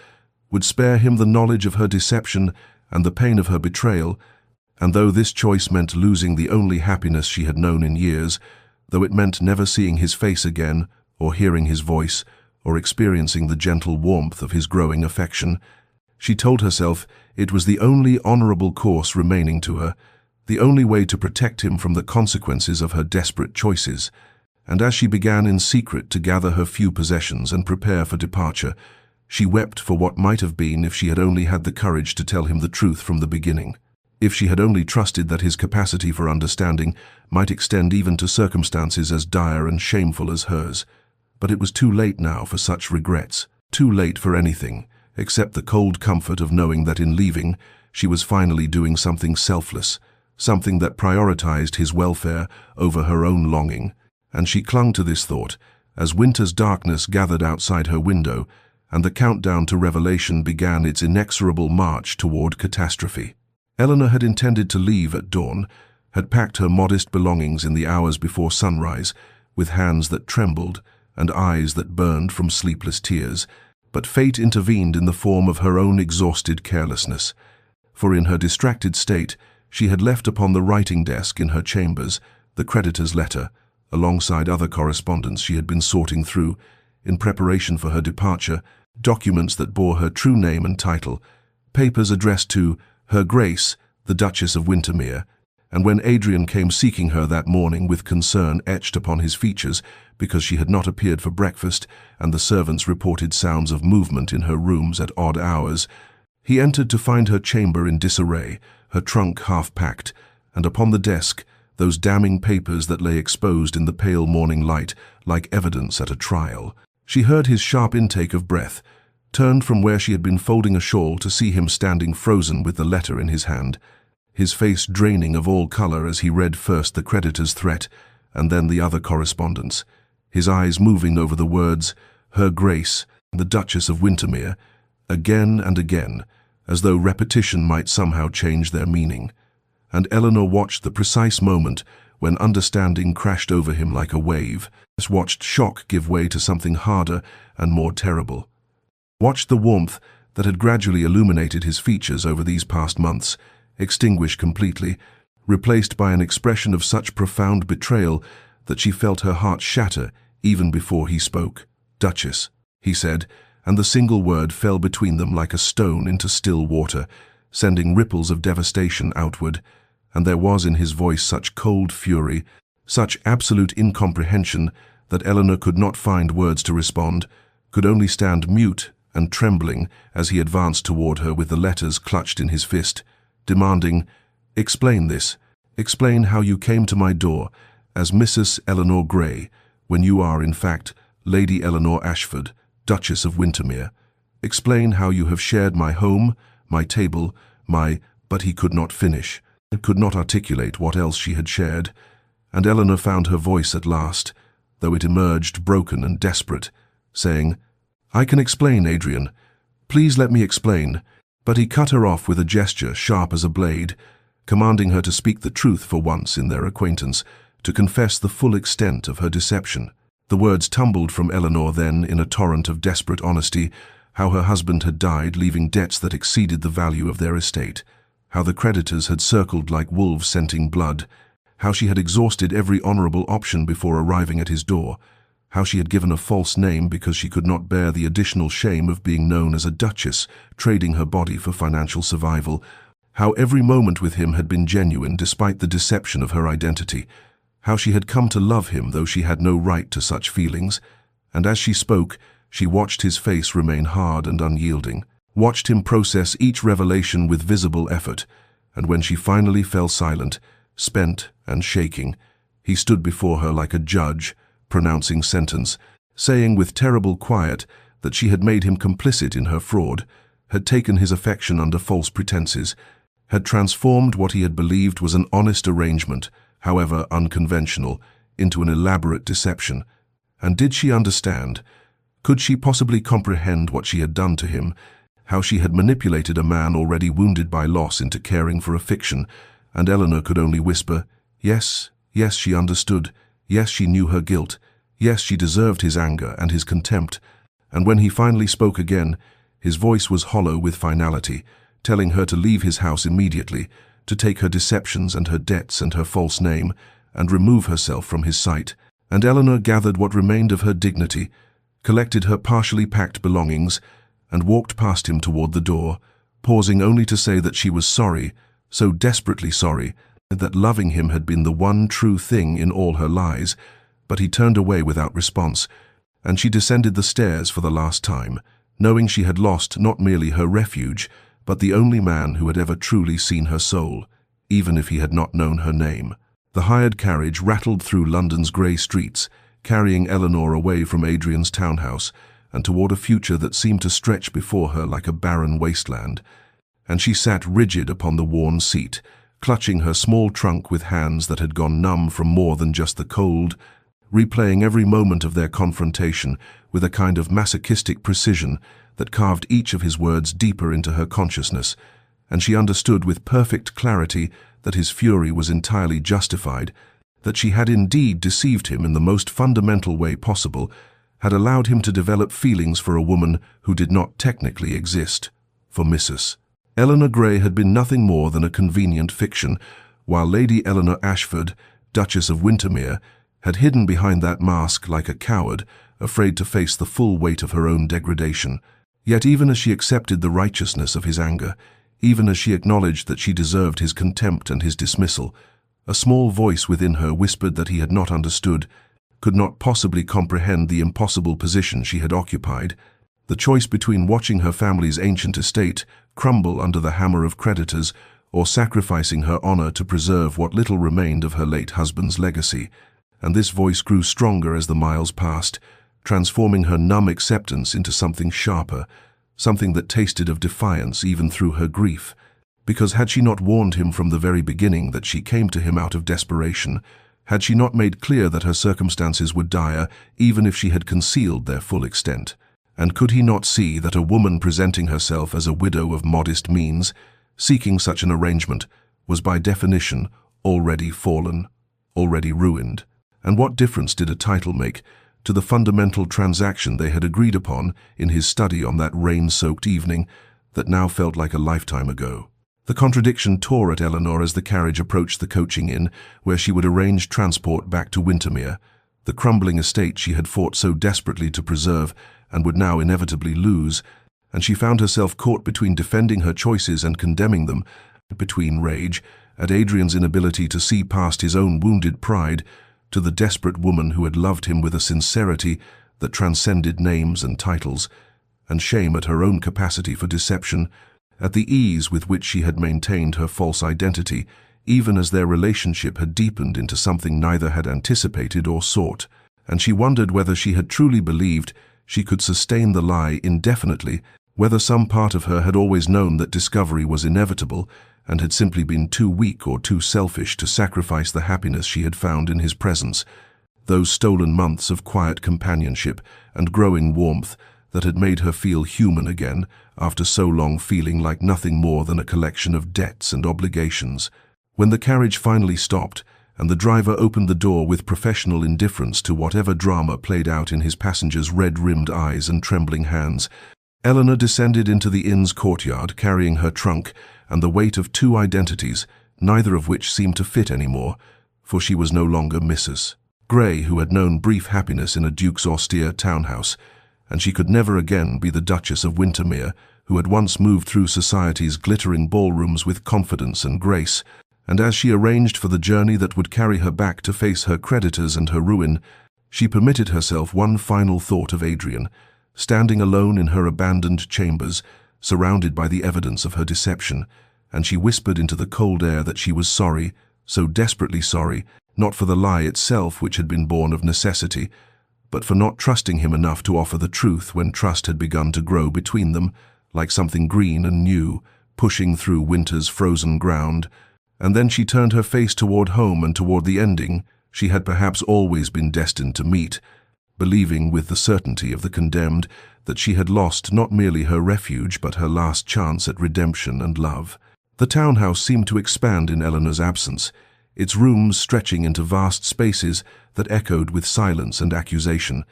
would spare him the knowledge of her deception and the pain of her betrayal, and though this choice meant losing the only happiness she had known in years, though it meant never seeing his face again, or hearing his voice, or experiencing the gentle warmth of his growing affection, she told herself it was the only honorable course remaining to her, the only way to protect him from the consequences of her desperate choices, and as she began in secret to gather her few possessions and prepare for departure, she wept for what might have been if she had only had the courage to tell him the truth from the beginning, if she had only trusted that his capacity for understanding might extend even to circumstances as dire and shameful as hers. But it was too late now for such regrets, too late for anything, except the cold comfort of knowing that in leaving, she was finally doing something selfless, something that prioritized his welfare over her own longing, and she clung to this thought as winter's darkness gathered outside her window and the countdown to revelation began its inexorable march toward catastrophe. Eleanor had intended to leave at dawn, had packed her modest belongings in the hours before sunrise, with hands that trembled and eyes that burned from sleepless tears, but fate intervened in the form of her own exhausted carelessness. For in her distracted state, she had left upon the writing desk in her chambers the creditor's letter, alongside other correspondence she had been sorting through, in preparation for her departure, documents that bore her true name and title, papers addressed to Her Grace, the Duchess of Wintermere, and when Adrian came seeking her that morning with concern etched upon his features because she had not appeared for breakfast and the servants reported sounds of movement in her rooms at odd hours, he entered to find her chamber in disarray, her trunk half-packed, and upon the desk those damning papers that lay exposed in the pale morning light like evidence at a trial. She heard his sharp intake of breath, turned from where she had been folding a shawl to see him standing frozen with the letter in his hand, his face draining of all color as he read first the creditor's threat and then the other correspondence, his eyes moving over the words, Her Grace, the Duchess of Wintermere, again and again, as though repetition might somehow change their meaning. And Eleanor watched the precise moment when understanding crashed over him like a wave, watched shock give way to something harder and more terrible. Watched the warmth that had gradually illuminated his features over these past months extinguish completely, replaced by an expression of such profound betrayal that she felt her heart shatter even before he spoke. Duchess, he said, and the single word fell between them like a stone into still water, sending ripples of devastation outward, and there was in his voice such cold fury, such absolute incomprehension that Eleanor could not find words to respond, could only stand mute and trembling as he advanced toward her with the letters clutched in his fist, demanding, Explain this. Explain how you came to my door as Mrs. Eleanor Grey, when you are, in fact, Lady Eleanor Ashford, Duchess of Wintermere. Explain how you have shared my home, my table, my—" But he could not finish, could not articulate what else she had shared, and Eleanor found her voice at last, though it emerged broken and desperate, saying, I can explain, Adrian. Please let me explain. But he cut her off with a gesture sharp as a blade, commanding her to speak the truth for once in their acquaintance, to confess the full extent of her deception. The words tumbled from Eleanor then in a torrent of desperate honesty, how her husband had died, leaving debts that exceeded the value of their estate, how the creditors had circled like wolves scenting blood, how she had exhausted every honorable option before arriving at his door, how she had given a false name because she could not bear the additional shame of being known as a duchess, trading her body for financial survival, how every moment with him had been genuine despite the deception of her identity, how she had come to love him though she had no right to such feelings, and as she spoke, she watched his face remain hard and unyielding, watched him process each revelation with visible effort, and when she finally fell silent, spent and shaking, he stood before her like a judge, pronouncing sentence, saying with terrible quiet that she had made him complicit in her fraud, had taken his affection under false pretenses, had transformed what he had believed was an honest arrangement, however unconventional, into an elaborate deception. And did she understand? Could she possibly comprehend what she had done to him, how she had manipulated a man already wounded by loss into caring for a fiction? And Eleanor could only whisper, yes, yes, she understood. Yes, she knew her guilt. Yes, she deserved his anger and his contempt. And when he finally spoke again, his voice was hollow with finality, telling her to leave his house immediately, to take her deceptions and her debts and her false name, and remove herself from his sight. And Eleanor gathered what remained of her dignity, collected her partially packed belongings, and walked past him toward the door, pausing only to say that she was sorry, so desperately sorry, that loving him had been the one true thing in all her lies. But he turned away without response, and she descended the stairs for the last time, knowing she had lost not merely her refuge, but the only man who had ever truly seen her soul, even if he had not known her name. The hired carriage rattled through London's grey streets, carrying Eleanor away from Adrian's townhouse and toward a future that seemed to stretch before her like a barren wasteland. And she sat rigid upon the worn seat, clutching her small trunk with hands that had gone numb from more than just the cold, replaying every moment of their confrontation with a kind of masochistic precision that carved each of his words deeper into her consciousness, and she understood with perfect clarity that his fury was entirely justified, that she had indeed deceived him in the most fundamental way possible, had allowed him to develop feelings for a woman who did not technically exist, for Mrs. Eleanor Grey had been nothing more than a convenient fiction, while Lady Eleanor Ashford, Duchess of Wintermere, had hidden behind that mask like a coward, afraid to face the full weight of her own degradation. Yet even as she accepted the righteousness of his anger, even as she acknowledged that she deserved his contempt and his dismissal, a small voice within her whispered that he had not understood, could not possibly comprehend the impossible position she had occupied, the choice between watching her family's ancient estate crumble under the hammer of creditors or sacrificing her honor to preserve what little remained of her late husband's legacy. And this voice grew stronger as the miles passed, transforming her numb acceptance into something sharper, something that tasted of defiance even through her grief. Because had she not warned him from the very beginning that she came to him out of desperation, had she not made clear that her circumstances were dire even if she had concealed their full extent? And could he not see that a woman presenting herself as a widow of modest means, seeking such an arrangement, was by definition already fallen, already ruined? And what difference did a title make to the fundamental transaction they had agreed upon in his study on that rain-soaked evening that now felt like a lifetime ago? The contradiction tore at Eleanor as the carriage approached the coaching inn where she would arrange transport back to Wintermere, the crumbling estate she had fought so desperately to preserve and would now inevitably lose, and she found herself caught between defending her choices and condemning them, between rage at Adrian's inability to see past his own wounded pride to the desperate woman who had loved him with a sincerity that transcended names and titles, and shame at her own capacity for deception, at the ease with which she had maintained her false identity, even as their relationship had deepened into something neither had anticipated or sought. And she wondered whether she had truly believed she could sustain the lie indefinitely, whether some part of her had always known that discovery was inevitable and had simply been too weak or too selfish to sacrifice the happiness she had found in his presence, those stolen months of quiet companionship and growing warmth that had made her feel human again after so long feeling like nothing more than a collection of debts and obligations. When the carriage finally stopped, and the driver opened the door with professional indifference to whatever drama played out in his passenger's red-rimmed eyes and trembling hands, Eleanor descended into the inn's courtyard carrying her trunk and the weight of 2 identities, neither of which seemed to fit anymore, for she was no longer Mrs. Grey, who had known brief happiness in a duke's austere townhouse, and she could never again be the Duchess of Wintermere, who had once moved through society's glittering ballrooms with confidence and grace. And as she arranged for the journey that would carry her back to face her creditors and her ruin, she permitted herself one final thought of Adrian, standing alone in her abandoned chambers, surrounded by the evidence of her deception, and she whispered into the cold air that she was sorry, so desperately sorry, not for the lie itself which had been born of necessity, but for not trusting him enough to offer the truth when trust had begun to grow between them, like something green and new, pushing through winter's frozen ground. And then she turned her face toward home and toward the ending she had perhaps always been destined to meet, believing with the certainty of the condemned that she had lost not merely her refuge but her last chance at redemption and love. The townhouse seemed to expand in Eleanor's absence, its rooms stretching into vast spaces that echoed with silence and accusation,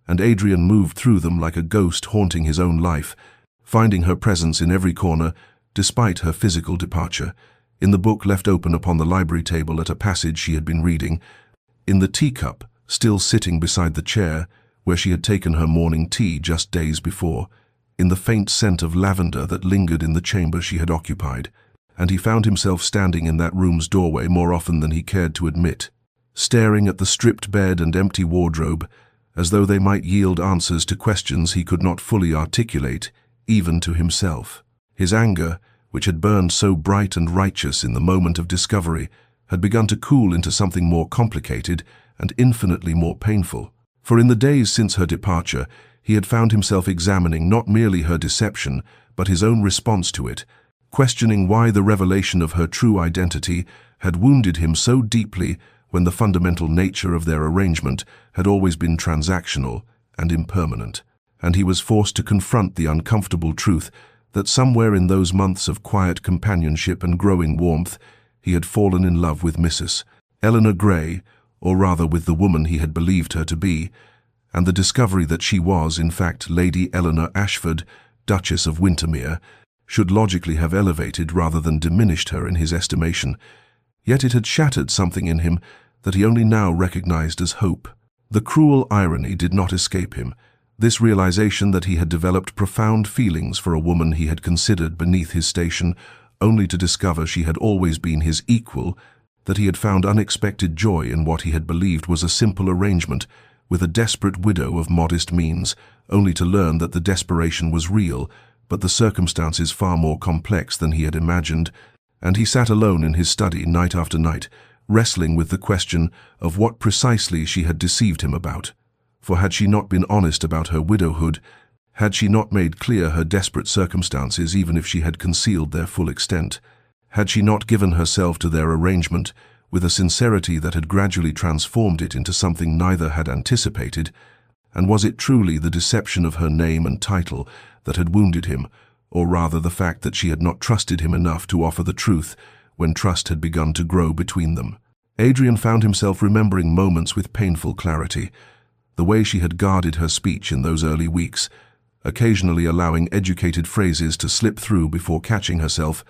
and Adrian moved through them like a ghost haunting his own life, finding her presence in every corner despite her physical departure, in the book left open upon the library table at a passage she had been reading, in the teacup still sitting beside the chair where she had taken her morning tea just days before, in the faint scent of lavender that lingered in the chamber she had occupied, and he found himself standing in that room's doorway more often than he cared to admit, staring at the stripped bed and empty wardrobe, as though they might yield answers to questions he could not fully articulate, even to himself. His anger, which had burned so bright and righteous in the moment of discovery, had begun to cool into something more complicated and infinitely more painful. For in the days since her departure, he had found himself examining not merely her deception, but his own response to it, questioning why the revelation of her true identity had wounded him so deeply when the fundamental nature of their arrangement had always been transactional and impermanent. And he was forced to confront the uncomfortable truth that somewhere in those months of quiet companionship and growing warmth, he had fallen in love with Mrs. Eleanor Grey, or rather with the woman he had believed her to be, and the discovery that she was, in fact, Lady Eleanor Ashford, Duchess of Wintermere, should logically have elevated rather than diminished her in his estimation. Yet it had shattered something in him that he only now recognized as hope. The cruel irony did not escape him, this realization that he had developed profound feelings for a woman he had considered beneath his station, only to discover she had always been his equal, that he had found unexpected joy in what he had believed was a simple arrangement with a desperate widow of modest means, only to learn that the desperation was real, but the circumstances far more complex than he had imagined, and he sat alone in his study night after night, wrestling with the question of what precisely she had deceived him about. For had she not been honest about her widowhood, had she not made clear her desperate circumstances even if she had concealed their full extent, had she not given herself to their arrangement with a sincerity that had gradually transformed it into something neither had anticipated, and was it truly the deception of her name and title that had wounded him, or rather the fact that she had not trusted him enough to offer the truth when trust had begun to grow between them? Adrian found himself remembering moments with painful clarity, the way she had guarded her speech in those early weeks, occasionally allowing educated phrases to slip through before catching herself,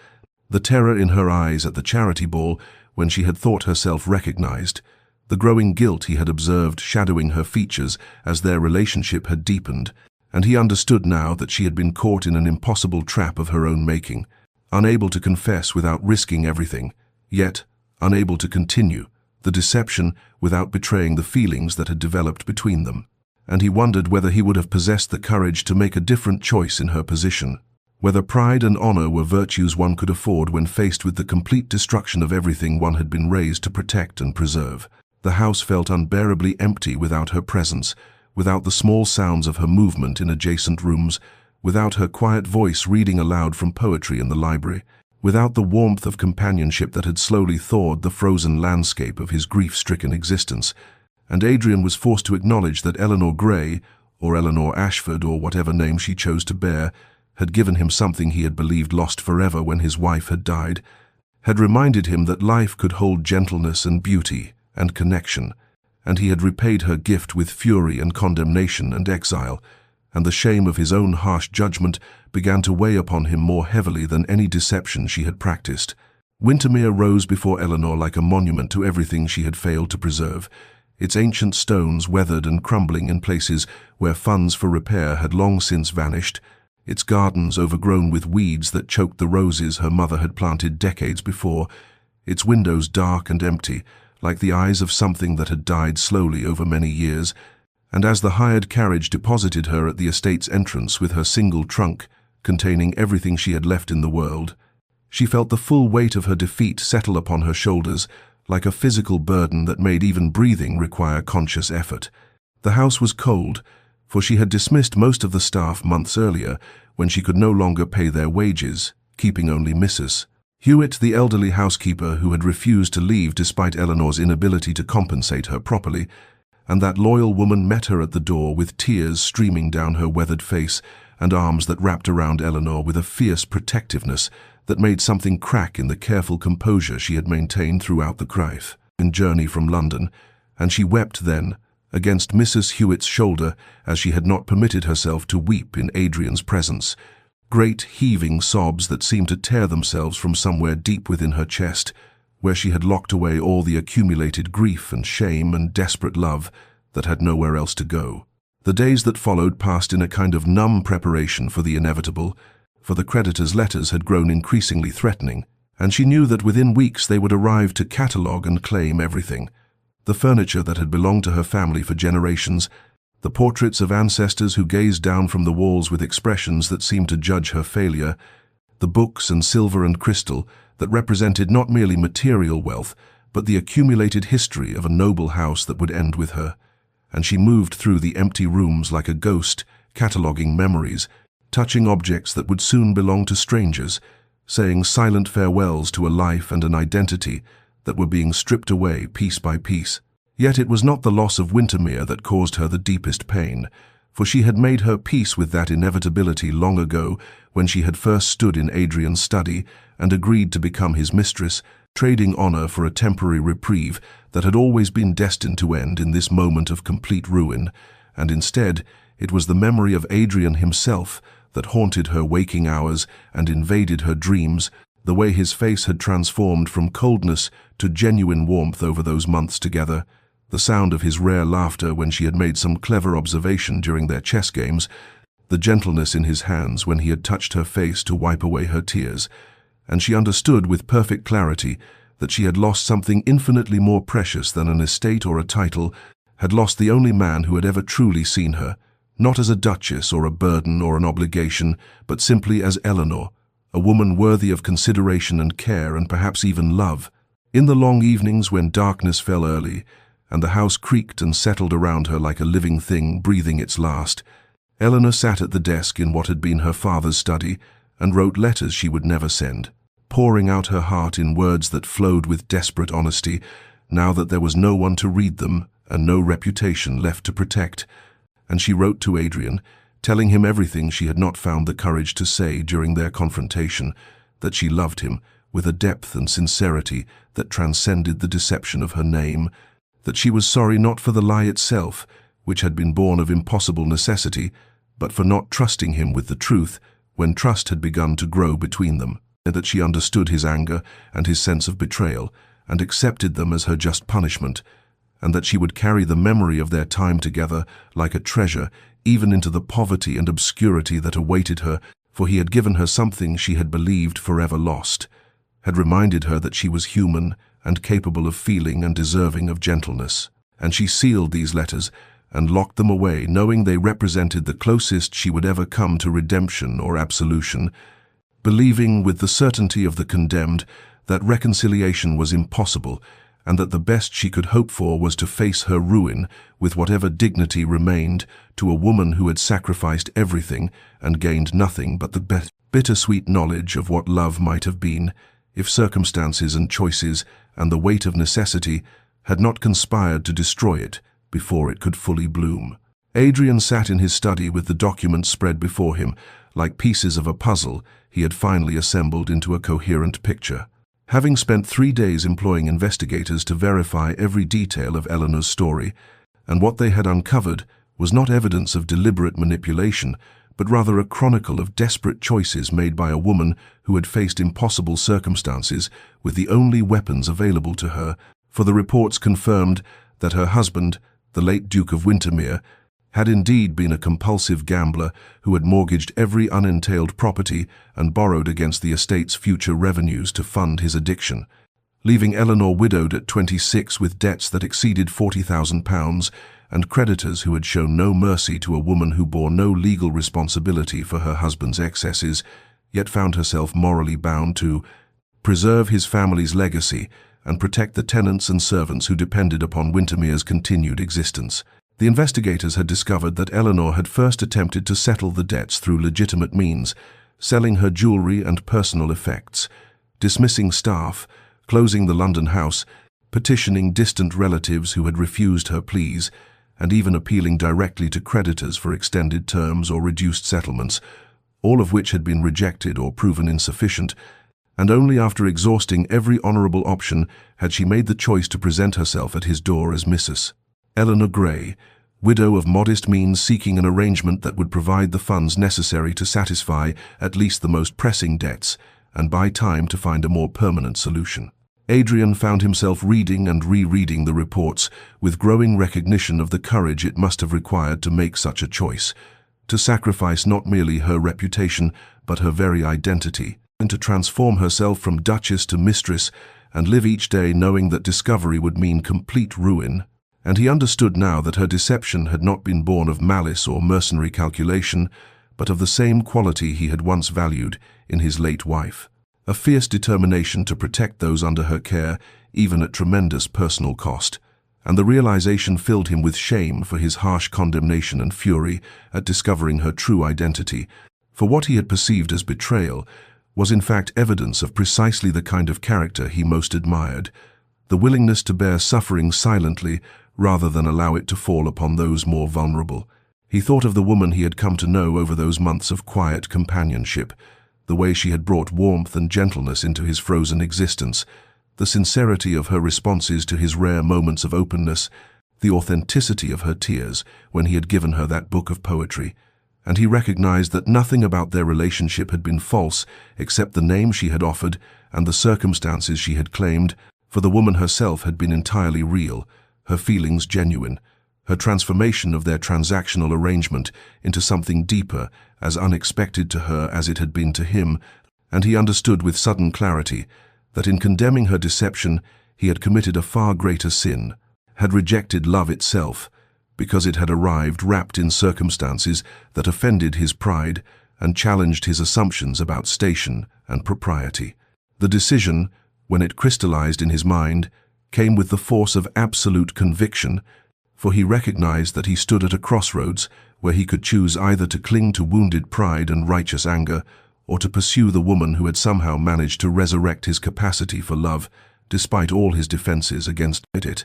the terror in her eyes at the charity ball when she had thought herself recognized, the growing guilt he had observed shadowing her features as their relationship had deepened, and he understood now that she had been caught in an impossible trap of her own making, unable to confess without risking everything, yet unable to continue the deception without betraying the feelings that had developed between them. And he wondered whether he would have possessed the courage to make a different choice in her position, whether pride and honor were virtues one could afford when faced with the complete destruction of everything one had been raised to protect and preserve. The house felt unbearably empty without her presence, without the small sounds of her movement in adjacent rooms, without her quiet voice reading aloud from poetry in the library, without the warmth of companionship that had slowly thawed the frozen landscape of his grief-stricken existence. And Adrian was forced to acknowledge that Eleanor Grey, or Eleanor Ashford, or whatever name she chose to bear, had given him something he had believed lost forever when his wife had died, had reminded him that life could hold gentleness and beauty and connection, and he had repaid her gift with fury and condemnation and exile, and the shame of his own harsh judgment began to weigh upon him more heavily than any deception she had practiced. Windermere rose before Eleanor like a monument to everything she had failed to preserve, its ancient stones weathered and crumbling in places where funds for repair had long since vanished, its gardens overgrown with weeds that choked the roses her mother had planted decades before, its windows dark and empty, like the eyes of something that had died slowly over many years, and as the hired carriage deposited her at the estate's entrance with her single trunk, containing everything she had left in the world, she felt the full weight of her defeat settle upon her shoulders, like a physical burden that made even breathing require conscious effort. The house was cold, for she had dismissed most of the staff months earlier, when she could no longer pay their wages, keeping only Mrs. Hewitt, the elderly housekeeper who had refused to leave despite Eleanor's inability to compensate her properly, and that loyal woman met her at the door with tears streaming down her weathered face and arms that wrapped around Eleanor with a fierce protectiveness that made something crack in the careful composure she had maintained throughout the crife and journey from London, and she wept then, against Mrs. Hewitt's shoulder, as she had not permitted herself to weep in Adrian's presence, great heaving sobs that seemed to tear themselves from somewhere deep within her chest, where she had locked away all the accumulated grief and shame and desperate love that had nowhere else to go. The days that followed passed in a kind of numb preparation for the inevitable, for the creditors' letters had grown increasingly threatening, and she knew that within weeks they would arrive to catalogue and claim everything. The furniture that had belonged to her family for generations, the portraits of ancestors who gazed down from the walls with expressions that seemed to judge her failure, the books and silver and crystal that represented not merely material wealth, but the accumulated history of a noble house that would end with her. And she moved through the empty rooms like a ghost, cataloguing memories, touching objects that would soon belong to strangers, saying silent farewells to a life and an identity that were being stripped away piece by piece. Yet it was not the loss of Windermere that caused her the deepest pain, for she had made her peace with that inevitability long ago when she had first stood in Adrian's study and agreed to become his mistress, trading honor for a temporary reprieve that had always been destined to end in this moment of complete ruin, and instead it was the memory of Adrian himself that haunted her waking hours and invaded her dreams, the way his face had transformed from coldness to genuine warmth over those months together, the sound of his rare laughter when she had made some clever observation during their chess games, the gentleness in his hands when he had touched her face to wipe away her tears, and she understood with perfect clarity that she had lost something infinitely more precious than an estate or a title, had lost the only man who had ever truly seen her, not as a duchess or a burden or an obligation, but simply as Eleanor, a woman worthy of consideration and care and perhaps even love. In the long evenings when darkness fell early, and the house creaked and settled around her like a living thing breathing its last, Eleanor sat at the desk in what had been her father's study and wrote letters she would never send, pouring out her heart in words that flowed with desperate honesty, now that there was no one to read them and no reputation left to protect. And she wrote to Adrian, telling him everything she had not found the courage to say during their confrontation, that she loved him with a depth and sincerity that transcended the deception of her name, that she was sorry not for the lie itself, which had been born of impossible necessity, but for not trusting him with the truth when trust had begun to grow between them, and that she understood his anger and his sense of betrayal and accepted them as her just punishment, and that she would carry the memory of their time together like a treasure even into the poverty and obscurity that awaited her, for he had given her something she had believed forever lost, had reminded her that she was human and capable of feeling and deserving of gentleness. And she sealed these letters and locked them away, knowing they represented the closest she would ever come to redemption or absolution, believing with the certainty of the condemned that reconciliation was impossible, and that the best she could hope for was to face her ruin with whatever dignity remained to a woman who had sacrificed everything and gained nothing but the bittersweet knowledge of what love might have been if circumstances and choices and the weight of necessity had not conspired to destroy it before it could fully bloom. Adrian sat in his study with the documents spread before him, like pieces of a puzzle he had finally assembled into a coherent picture. Having spent 3 days employing investigators to verify every detail of Eleanor's story, and what they had uncovered was not evidence of deliberate manipulation, but rather a chronicle of desperate choices made by a woman who had faced impossible circumstances with the only weapons available to her, for the reports confirmed that her husband, the late Duke of Wintermere, had indeed been a compulsive gambler who had mortgaged every unentailed property and borrowed against the estate's future revenues to fund his addiction, leaving Eleanor widowed at 26 with debts that exceeded £40,000 and creditors who had shown no mercy to a woman who bore no legal responsibility for her husband's excesses, yet found herself morally bound to preserve his family's legacy and protect the tenants and servants who depended upon Wintermere's continued existence. The investigators had discovered that Eleanor had first attempted to settle the debts through legitimate means, selling her jewelry and personal effects, dismissing staff, closing the London house, petitioning distant relatives who had refused her pleas, and even appealing directly to creditors for extended terms or reduced settlements, all of which had been rejected or proven insufficient, and only after exhausting every honourable option had she made the choice to present herself at his door as Mrs. Eleanor Gray, widow of modest means, seeking an arrangement that would provide the funds necessary to satisfy at least the most pressing debts and buy time to find a more permanent solution. Adrian found himself reading and rereading the reports with growing recognition of the courage it must have required to make such a choice, to sacrifice not merely her reputation but her very identity, and to transform herself from Duchess to Mistress and live each day knowing that discovery would mean complete ruin. And he understood now that her deception had not been born of malice or mercenary calculation, but of the same quality he had once valued in his late wife, a fierce determination to protect those under her care, even at tremendous personal cost. And the realization filled him with shame for his harsh condemnation and fury at discovering her true identity, for what he had perceived as betrayal was in fact evidence of precisely the kind of character he most admired, the willingness to bear suffering silently rather than allow it to fall upon those more vulnerable. He thought of the woman he had come to know over those months of quiet companionship, the way she had brought warmth and gentleness into his frozen existence, the sincerity of her responses to his rare moments of openness, the authenticity of her tears when he had given her that book of poetry, and he recognized that nothing about their relationship had been false except the name she had offered and the circumstances she had claimed, for the woman herself had been entirely real, her feelings genuine, her transformation of their transactional arrangement into something deeper, as unexpected to her as it had been to him, and he understood with sudden clarity that in condemning her deception he had committed a far greater sin, had rejected love itself, because it had arrived wrapped in circumstances that offended his pride and challenged his assumptions about station and propriety. The decision, when it crystallized in his mind, came with the force of absolute conviction, for he recognized that he stood at a crossroads where he could choose either to cling to wounded pride and righteous anger, or to pursue the woman who had somehow managed to resurrect his capacity for love, despite all his defenses against it.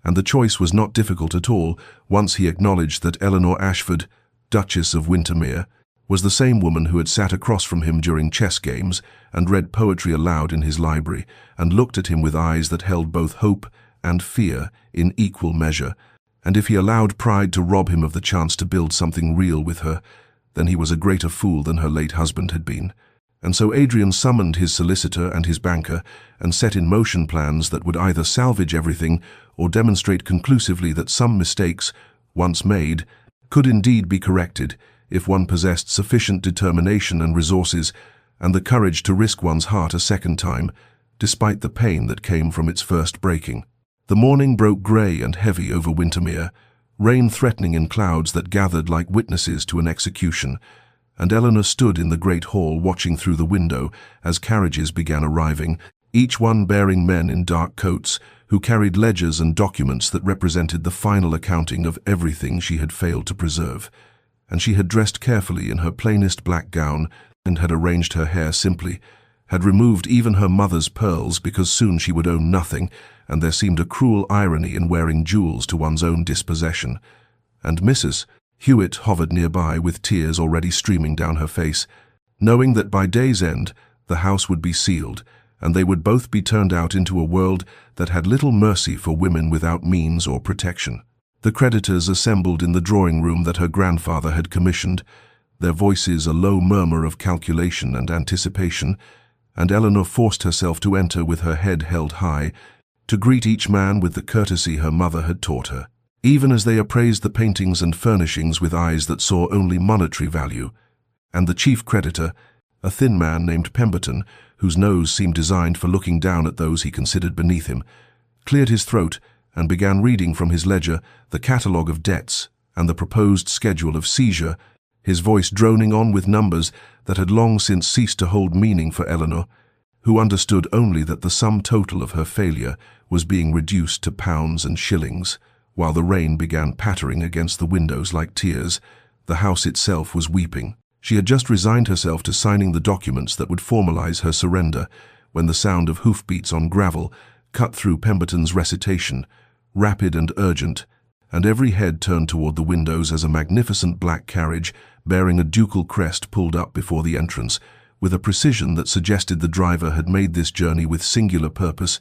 And the choice was not difficult at all once he acknowledged that Eleanor Ashford, Duchess of Wintermere, was the same woman who had sat across from him during chess games and read poetry aloud in his library and looked at him with eyes that held both hope and fear in equal measure. And if he allowed pride to rob him of the chance to build something real with her, then he was a greater fool than her late husband had been. And so Adrian summoned his solicitor and his banker and set in motion plans that would either salvage everything or demonstrate conclusively that some mistakes, once made, could indeed be corrected if one possessed sufficient determination and resources and the courage to risk one's heart a second time, despite the pain that came from its first breaking. The morning broke grey and heavy over Wintermere, rain threatening in clouds that gathered like witnesses to an execution, and Eleanor stood in the great hall watching through the window as carriages began arriving, each one bearing men in dark coats who carried ledgers and documents that represented the final accounting of everything she had failed to preserve. And she had dressed carefully in her plainest black gown and had arranged her hair simply, had removed even her mother's pearls because soon she would own nothing, and there seemed a cruel irony in wearing jewels to one's own dispossession. And Mrs. Hewitt hovered nearby with tears already streaming down her face, knowing that by day's end the house would be sealed and they would both be turned out into a world that had little mercy for women without means or protection. The creditors assembled in the drawing room that her grandfather had commissioned, their voices a low murmur of calculation and anticipation, and Eleanor forced herself to enter with her head held high, to greet each man with the courtesy her mother had taught her. Even as they appraised the paintings and furnishings with eyes that saw only monetary value, and the chief creditor, a thin man named Pemberton, whose nose seemed designed for looking down at those he considered beneath him, cleared his throat and began reading from his ledger the catalogue of debts and the proposed schedule of seizure, his voice droning on with numbers that had long since ceased to hold meaning for Eleanor, who understood only that the sum total of her failure was being reduced to pounds and shillings. While the rain began pattering against the windows like tears, the house itself was weeping. She had just resigned herself to signing the documents that would formalize her surrender when the sound of hoofbeats on gravel cut through Pemberton's recitation, rapid and urgent, and every head turned toward the windows as a magnificent black carriage bearing a ducal crest pulled up before the entrance, with a precision that suggested the driver had made this journey with singular purpose,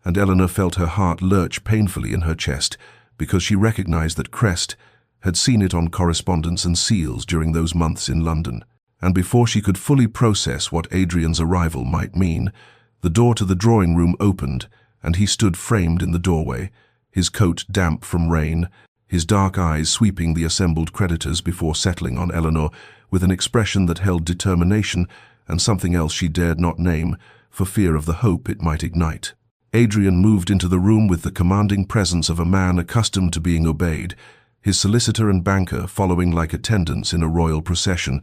and Eleanor felt her heart lurch painfully in her chest because she recognized that crest had seen it on correspondence and seals during those months in London. And before she could fully process what Adrian's arrival might mean, the door to the drawing room opened, and he stood framed in the doorway, his coat damp from rain, his dark eyes sweeping the assembled creditors before settling on Eleanor with an expression that held determination and something else she dared not name for fear of the hope it might ignite. Adrian moved into the room with the commanding presence of a man accustomed to being obeyed, his solicitor and banker following like attendants in a royal procession,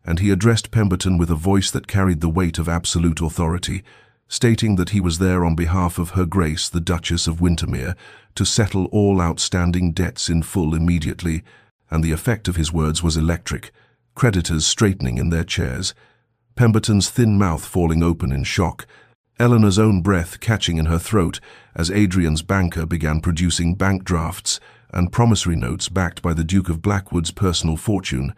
and he addressed Pemberton with a voice that carried the weight of absolute authority, stating that he was there on behalf of Her Grace the Duchess of Wintermere to settle all outstanding debts in full immediately, and the effect of his words was electric, creditors straightening in their chairs, Pemberton's thin mouth falling open in shock, Eleanor's own breath catching in her throat as Adrian's banker began producing bank drafts and promissory notes backed by the Duke of Blackwood's personal fortune,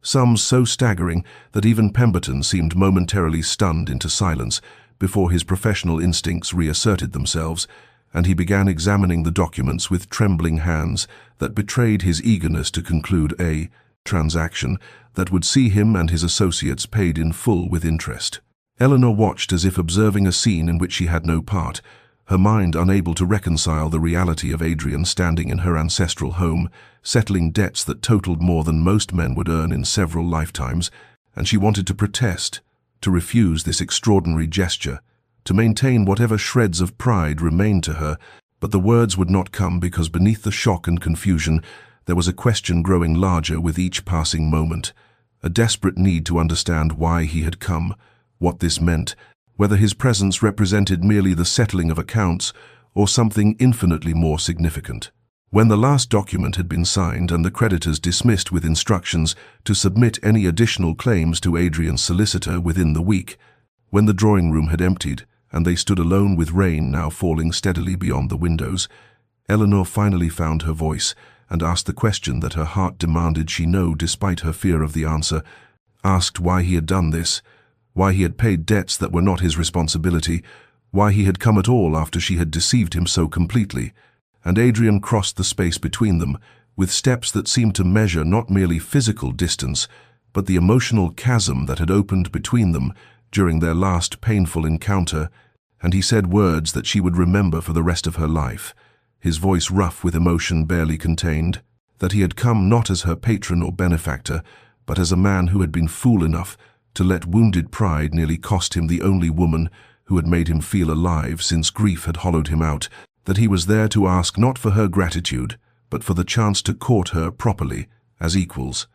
sums so staggering that even Pemberton seemed momentarily stunned into silence before his professional instincts reasserted themselves, and he began examining the documents with trembling hands that betrayed his eagerness to conclude a transaction that would see him and his associates paid in full with interest. Eleanor watched as if observing a scene in which she had no part, her mind unable to reconcile the reality of Adrian standing in her ancestral home, settling debts that totaled more than most men would earn in several lifetimes, and she wanted to protest, to refuse this extraordinary gesture, to maintain whatever shreds of pride remained to her, but the words would not come because beneath the shock and confusion there was a question growing larger with each passing moment, a desperate need to understand why he had come, what this meant, whether his presence represented merely the settling of accounts or something infinitely more significant. When the last document had been signed and the creditors dismissed with instructions to submit any additional claims to Adrian's solicitor within the week, when the drawing room had emptied and they stood alone with rain now falling steadily beyond the windows, Eleanor finally found her voice and asked the question that her heart demanded she know despite her fear of the answer, asked why he had done this, why he had paid debts that were not his responsibility, why he had come at all after she had deceived him so completely, and Adrian crossed the space between them with steps that seemed to measure not merely physical distance, but the emotional chasm that had opened between them during their last painful encounter, and he said words that she would remember for the rest of her life, his voice rough with emotion barely contained, that he had come not as her patron or benefactor, but as a man who had been fool enough to let wounded pride nearly cost him the only woman who had made him feel alive since grief had hollowed him out, that he was there to ask not for her gratitude, but for the chance to court her properly, as equals.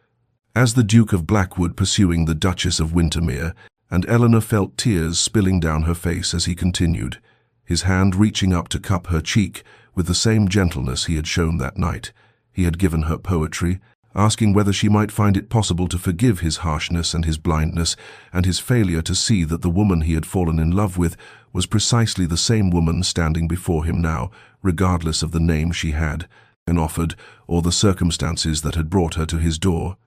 As the Duke of Blackwood pursuing the Duchess of Wintermere, and Eleanor felt tears spilling down her face as he continued, his hand reaching up to cup her cheek with the same gentleness he had shown that night. He had given her poetry, asking whether she might find it possible to forgive his harshness and his blindness and his failure to see that the woman he had fallen in love with was precisely the same woman standing before him now, regardless of the name she had and offered or the circumstances that had brought her to his door.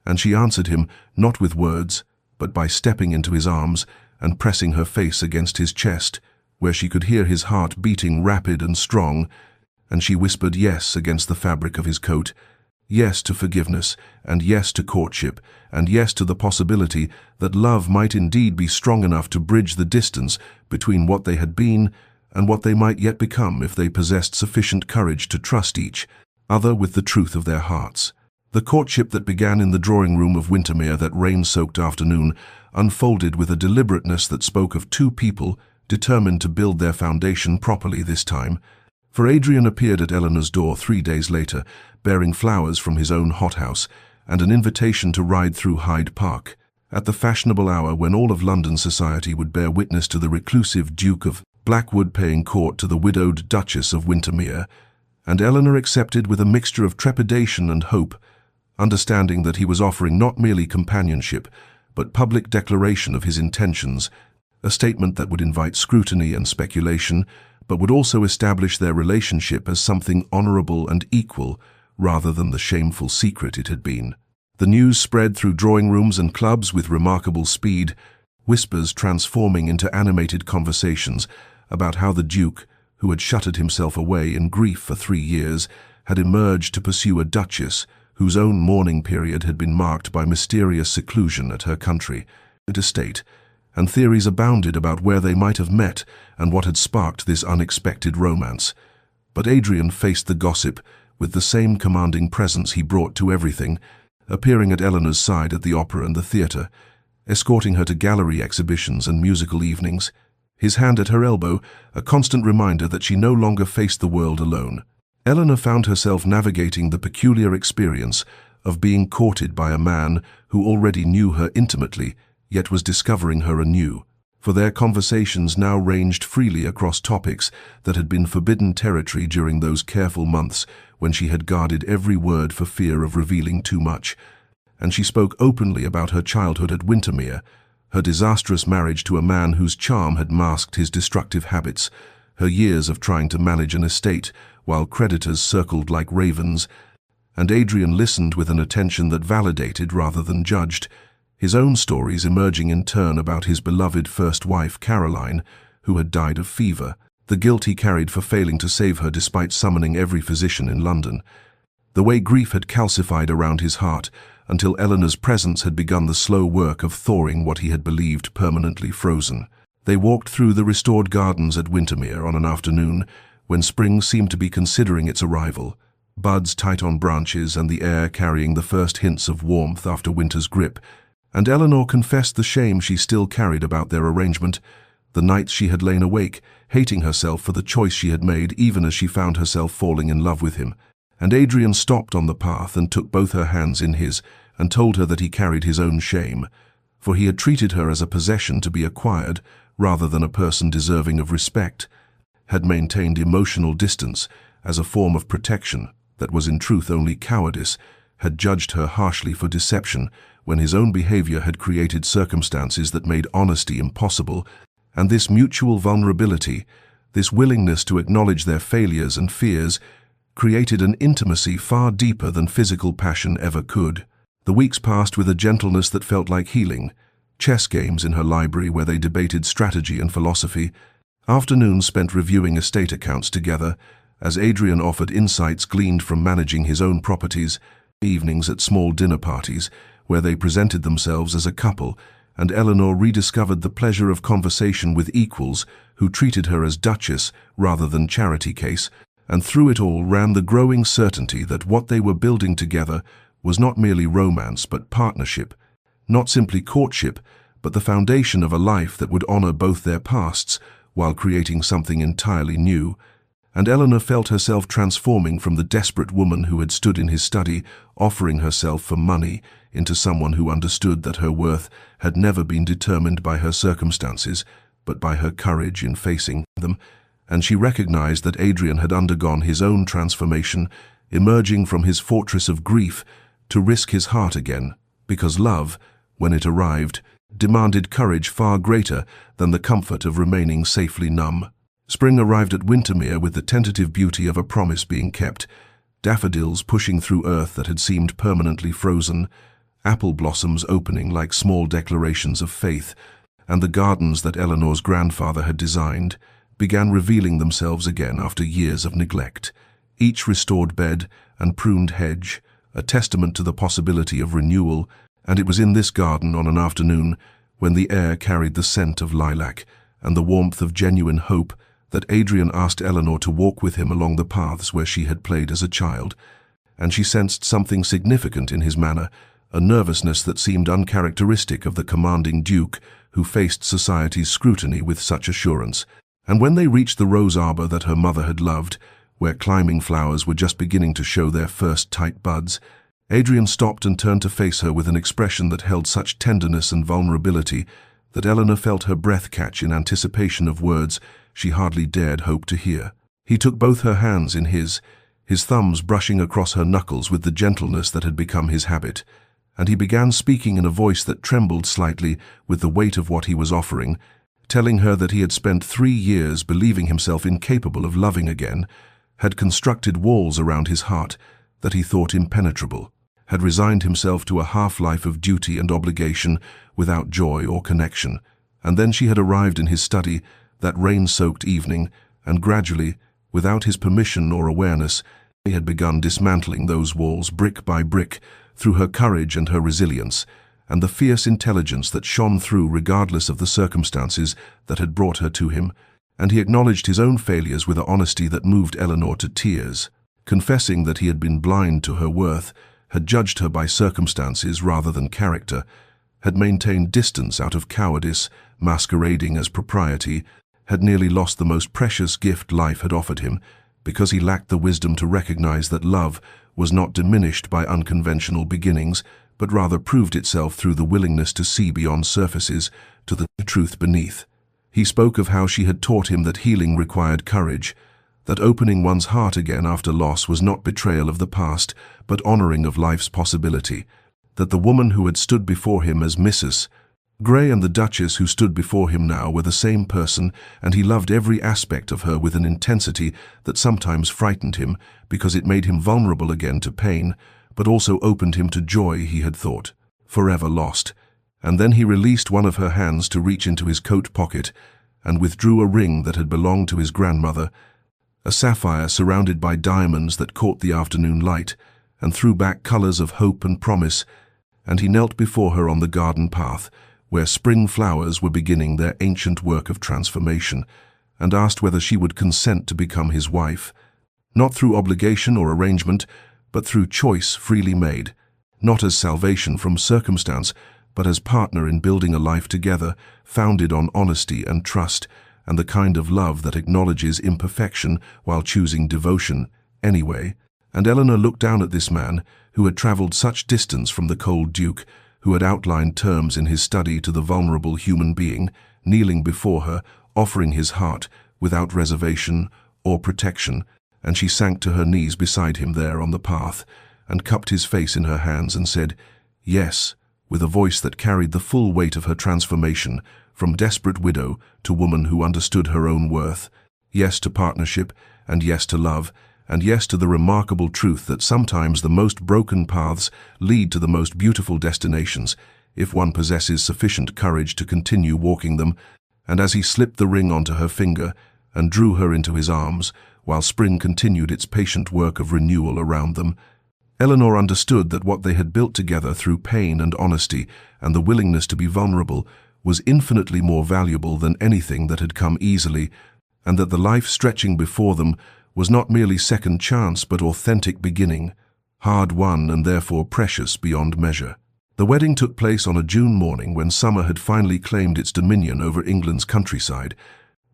And she answered him, not with words, but by stepping into his arms and pressing her face against his chest, where she could hear his heart beating rapid and strong, and she whispered yes against the fabric of his coat, yes to forgiveness, and yes to courtship, and yes to the possibility that love might indeed be strong enough to bridge the distance between what they had been and what they might yet become if they possessed sufficient courage to trust each other with the truth of their hearts. The courtship that began in the drawing-room of Windermere that rain-soaked afternoon unfolded with a deliberateness that spoke of two people determined to build their foundation properly this time, for Adrian appeared at Eleanor's door 3 days later, bearing flowers from his own hothouse and an invitation to ride through Hyde Park, at the fashionable hour when all of London society would bear witness to the reclusive Duke of Blackwood paying court to the widowed Duchess of Windermere, and Eleanor accepted with a mixture of trepidation and hope, understanding that he was offering not merely companionship, but public declaration of his intentions, a statement that would invite scrutiny and speculation, but would also establish their relationship as something honorable and equal, rather than the shameful secret it had been. The news spread through drawing rooms and clubs with remarkable speed, whispers transforming into animated conversations about how the Duke, who had shuttered himself away in grief for 3 years, had emerged to pursue a Duchess whose own mourning period had been marked by mysterious seclusion at her country estate, and theories abounded about where they might have met and what had sparked this unexpected romance. But Adrian faced the gossip with the same commanding presence he brought to everything, appearing at Eleanor's side at the opera and the theatre, escorting her to gallery exhibitions and musical evenings, his hand at her elbow, a constant reminder that she no longer faced the world alone. Eleanor found herself navigating the peculiar experience of being courted by a man who already knew her intimately, yet was discovering her anew, for their conversations now ranged freely across topics that had been forbidden territory during those careful months when she had guarded every word for fear of revealing too much, and she spoke openly about her childhood at Windermere, her disastrous marriage to a man whose charm had masked his destructive habits, her years of trying to manage an estate while creditors circled like ravens, and Adrian listened with an attention that validated rather than judged, his own stories emerging in turn about his beloved first wife, Caroline, who had died of fever, the guilt he carried for failing to save her despite summoning every physician in London, the way grief had calcified around his heart until Eleanor's presence had begun the slow work of thawing what he had believed permanently frozen. They walked through the restored gardens at Windermere on an afternoon when spring seemed to be considering its arrival, buds tight on branches and the air carrying the first hints of warmth after winter's grip, and Eleanor confessed the shame she still carried about their arrangement, the nights she had lain awake, hating herself for the choice she had made even as she found herself falling in love with him. And Adrian stopped on the path and took both her hands in his and told her that he carried his own shame, for he had treated her as a possession to be acquired rather than a person deserving of respect, had maintained emotional distance as a form of protection that was in truth only cowardice, had judged her harshly for deception when his own behavior had created circumstances that made honesty impossible, and this mutual vulnerability, this willingness to acknowledge their failures and fears, created an intimacy far deeper than physical passion ever could. The weeks passed with a gentleness that felt like healing, chess games in her library where they debated strategy and philosophy, afternoons spent reviewing estate accounts together, as Adrian offered insights gleaned from managing his own properties, evenings at small dinner parties, where they presented themselves as a couple, and Eleanor rediscovered the pleasure of conversation with equals who treated her as Duchess rather than charity case, and through it all ran the growing certainty that what they were building together was not merely romance but partnership, not simply courtship, but the foundation of a life that would honor both their pasts while creating something entirely new. And Eleanor felt herself transforming from the desperate woman who had stood in his study, offering herself for money, into someone who understood that her worth had never been determined by her circumstances, but by her courage in facing them, and she recognized that Adrian had undergone his own transformation, emerging from his fortress of grief to risk his heart again, because love, when it arrived, demanded courage far greater than the comfort of remaining safely numb. Spring arrived at Windermere with the tentative beauty of a promise being kept, daffodils pushing through earth that had seemed permanently frozen, apple blossoms opening like small declarations of faith, and the gardens that Eleanor's grandfather had designed began revealing themselves again after years of neglect. Each restored bed and pruned hedge, a testament to the possibility of renewal, and it was in this garden on an afternoon when the air carried the scent of lilac and the warmth of genuine hope that Adrian asked Eleanor to walk with him along the paths where she had played as a child, and she sensed something significant in his manner, a nervousness that seemed uncharacteristic of the commanding duke who faced society's scrutiny with such assurance. And when they reached the rose arbor that her mother had loved, where climbing flowers were just beginning to show their first tight buds, Adrian stopped and turned to face her with an expression that held such tenderness and vulnerability that Eleanor felt her breath catch in anticipation of words she hardly dared hope to hear. He took both her hands in his thumbs brushing across her knuckles with the gentleness that had become his habit, and he began speaking in a voice that trembled slightly with the weight of what he was offering, telling her that he had spent 3 years believing himself incapable of loving again, had constructed walls around his heart that he thought impenetrable, had resigned himself to a half-life of duty and obligation without joy or connection. And then she had arrived in his study that rain-soaked evening, and gradually, without his permission or awareness, he had begun dismantling those walls brick by brick through her courage and her resilience, and the fierce intelligence that shone through regardless of the circumstances that had brought her to him, and he acknowledged his own failures with an honesty that moved Eleanor to tears, confessing that he had been blind to her worth, had judged her by circumstances rather than character, had maintained distance out of cowardice, masquerading as propriety, had nearly lost the most precious gift life had offered him, because he lacked the wisdom to recognize that love was not diminished by unconventional beginnings, but rather proved itself through the willingness to see beyond surfaces to the truth beneath. He spoke of how she had taught him that healing required courage, that opening one's heart again after loss was not betrayal of the past, but honoring of life's possibility, that the woman who had stood before him as Mistress Grey and the Duchess who stood before him now were the same person, and he loved every aspect of her with an intensity that sometimes frightened him because it made him vulnerable again to pain, but also opened him to joy he had thought forever lost. And then he released one of her hands to reach into his coat pocket and withdrew a ring that had belonged to his grandmother, a sapphire surrounded by diamonds that caught the afternoon light and threw back colors of hope and promise, and he knelt before her on the garden path, where spring flowers were beginning their ancient work of transformation, and asked whether she would consent to become his wife, not through obligation or arrangement, but through choice freely made, not as salvation from circumstance, but as partner in building a life together, founded on honesty and trust, and the kind of love that acknowledges imperfection while choosing devotion anyway. And Eleanor looked down at this man, who had traveled such distance from the cold duke, who had outlined terms in his study to the vulnerable human being, kneeling before her, offering his heart without reservation or protection, and she sank to her knees beside him there on the path, and cupped his face in her hands and said, "Yes," with a voice that carried the full weight of her transformation, from desperate widow to woman who understood her own worth, yes to partnership, and yes to love, and yes to the remarkable truth that sometimes the most broken paths lead to the most beautiful destinations, if one possesses sufficient courage to continue walking them. And as he slipped the ring onto her finger and drew her into his arms, while spring continued its patient work of renewal around them, Eleanor understood that what they had built together through pain and honesty and the willingness to be vulnerable was infinitely more valuable than anything that had come easily, and that the life stretching before them was not merely second chance but authentic beginning, hard-won and therefore precious beyond measure. The wedding took place on a June morning when summer had finally claimed its dominion over England's countryside.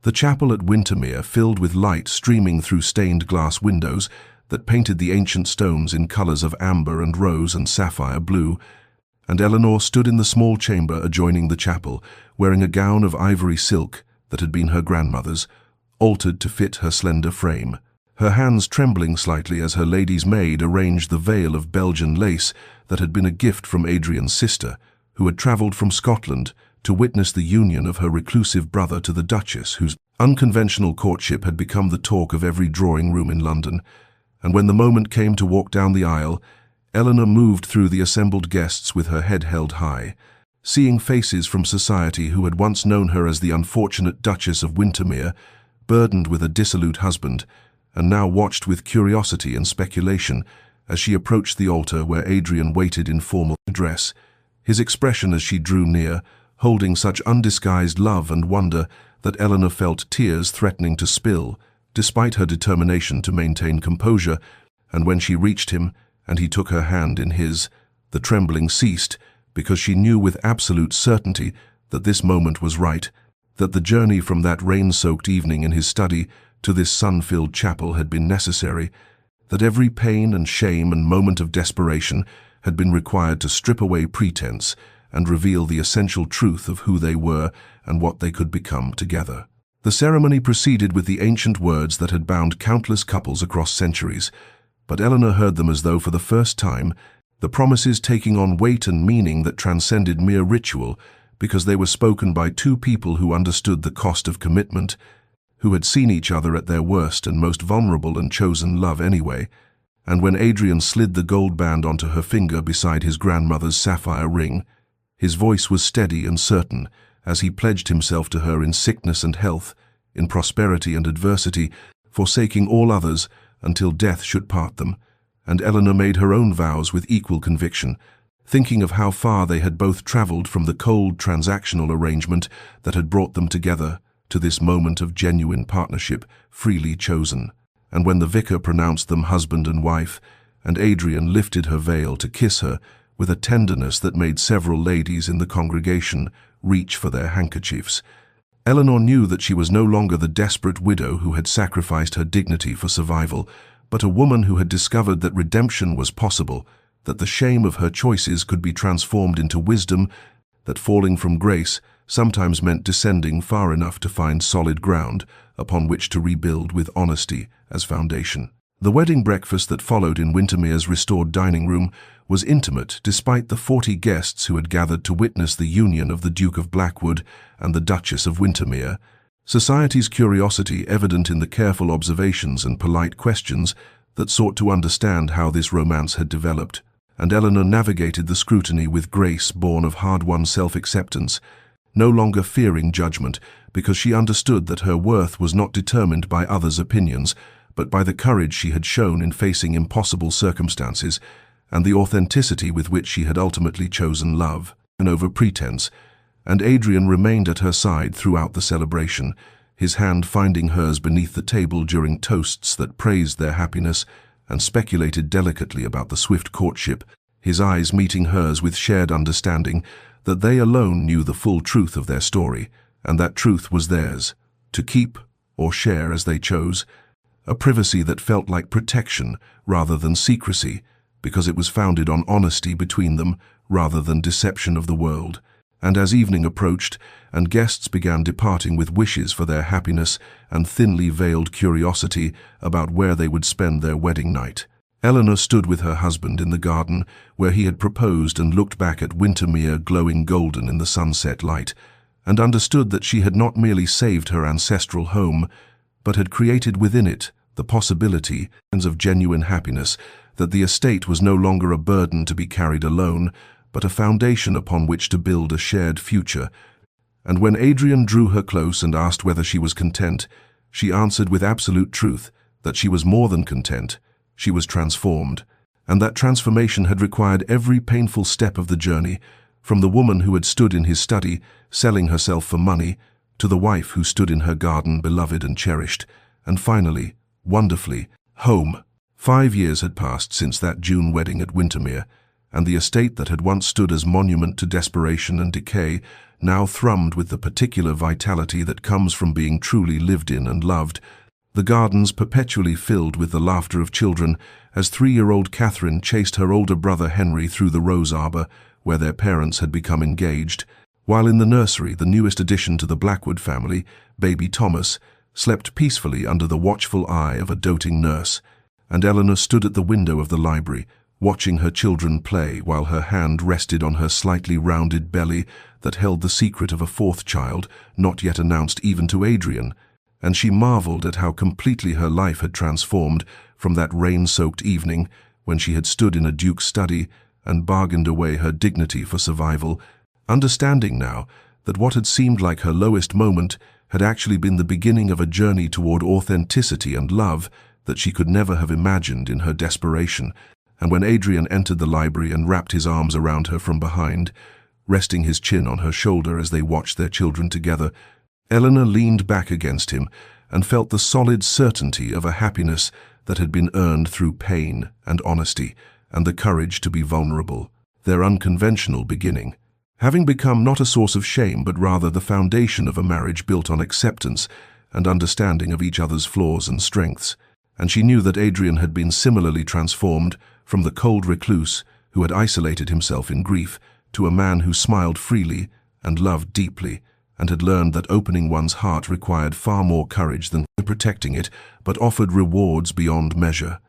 The chapel at Wintermere filled with light streaming through stained glass windows that painted the ancient stones in colors of amber and rose and sapphire blue, and Eleanor stood in the small chamber adjoining the chapel, wearing a gown of ivory silk that had been her grandmother's, altered to fit her slender frame, her hands trembling slightly as her lady's maid arranged the veil of Belgian lace that had been a gift from Adrian's sister, who had travelled from Scotland to witness the union of her reclusive brother to the Duchess, whose unconventional courtship had become the talk of every drawing-room in London. And when the moment came to walk down the aisle, Eleanor moved through the assembled guests with her head held high, seeing faces from society who had once known her as the unfortunate Duchess of Wintermere, burdened with a dissolute husband, and now watched with curiosity and speculation as she approached the altar where Adrian waited in formal dress, his expression as she drew near, holding such undisguised love and wonder that Eleanor felt tears threatening to spill, despite her determination to maintain composure, and when she reached him and he took her hand in his, the trembling ceased, because she knew with absolute certainty that this moment was right, that the journey from that rain-soaked evening in his study to this sun-filled chapel had been necessary, that every pain and shame and moment of desperation had been required to strip away pretense and reveal the essential truth of who they were and what they could become together. The ceremony proceeded with the ancient words that had bound countless couples across centuries, but Eleanor heard them as though for the first time, the promises taking on weight and meaning that transcended mere ritual, because they were spoken by two people who understood the cost of commitment, who had seen each other at their worst and most vulnerable and chosen love anyway. And when Adrian slid the gold band onto her finger beside his grandmother's sapphire ring, his voice was steady and certain as he pledged himself to her in sickness and health, in prosperity and adversity, forsaking all others until death should part them. And Eleanor made her own vows with equal conviction, thinking of how far they had both travelled from the cold transactional arrangement that had brought them together to this moment of genuine partnership, freely chosen. And when the vicar pronounced them husband and wife, and Adrian lifted her veil to kiss her with a tenderness that made several ladies in the congregation reach for their handkerchiefs, Eleanor knew that she was no longer the desperate widow who had sacrificed her dignity for survival, but a woman who had discovered that redemption was possible, that the shame of her choices could be transformed into wisdom, that falling from grace sometimes meant descending far enough to find solid ground upon which to rebuild with honesty as foundation. The wedding breakfast that followed in Wintermere's restored dining room was intimate despite the 40 guests who had gathered to witness the union of the Duke of Blackwood and the Duchess of Wintermere. Society's curiosity evident in the careful observations and polite questions that sought to understand how this romance had developed, and Eleanor navigated the scrutiny with grace born of hard-won self-acceptance, no longer fearing judgment because she understood that her worth was not determined by others' opinions, but by the courage she had shown in facing impossible circumstances and the authenticity with which she had ultimately chosen love and over pretense. And Adrian remained at her side throughout the celebration, his hand finding hers beneath the table during toasts that praised their happiness and speculated delicately about the swift courtship, his eyes meeting hers with shared understanding that they alone knew the full truth of their story, and that truth was theirs, to keep or share as they chose, a privacy that felt like protection rather than secrecy, because it was founded on honesty between them rather than deception of the world. And as evening approached, and guests began departing with wishes for their happiness and thinly veiled curiosity about where they would spend their wedding night, Eleanor stood with her husband in the garden where he had proposed and looked back at Wintermere glowing golden in the sunset light, and understood that she had not merely saved her ancestral home, but had created within it the possibility of genuine happiness, that the estate was no longer a burden to be carried alone, but a foundation upon which to build a shared future. And when Adrian drew her close and asked whether she was content, she answered with absolute truth that she was more than content, she was transformed, and that transformation had required every painful step of the journey, from the woman who had stood in his study, selling herself for money, to the wife who stood in her garden, beloved and cherished, and finally, wonderfully, home. 5 years had passed since that June wedding at Wintermere, and the estate that had once stood as monument to desperation and decay now thrummed with the particular vitality that comes from being truly lived in and loved, the gardens perpetually filled with the laughter of children as 3-year-old Catherine chased her older brother Henry through the rose arbor where their parents had become engaged, while in the nursery the newest addition to the Blackwood family, baby Thomas, slept peacefully under the watchful eye of a doting nurse, and Eleanor stood at the window of the library, watching her children play while her hand rested on her slightly rounded belly that held the secret of a 4th child, not yet announced even to Adrian, and she marveled at how completely her life had transformed from that rain-soaked evening when she had stood in a duke's study and bargained away her dignity for survival, understanding now that what had seemed like her lowest moment had actually been the beginning of a journey toward authenticity and love that she could never have imagined in her desperation. And when Adrian entered the library and wrapped his arms around her from behind, resting his chin on her shoulder as they watched their children together, Eleanor leaned back against him and felt the solid certainty of a happiness that had been earned through pain and honesty and the courage to be vulnerable, their unconventional beginning, having become not a source of shame but rather the foundation of a marriage built on acceptance and understanding of each other's flaws and strengths. And she knew that Adrian had been similarly transformed from the cold recluse who had isolated himself in grief to a man who smiled freely and loved deeply, and had learned that opening one's heart required far more courage than protecting it, but offered rewards beyond measure.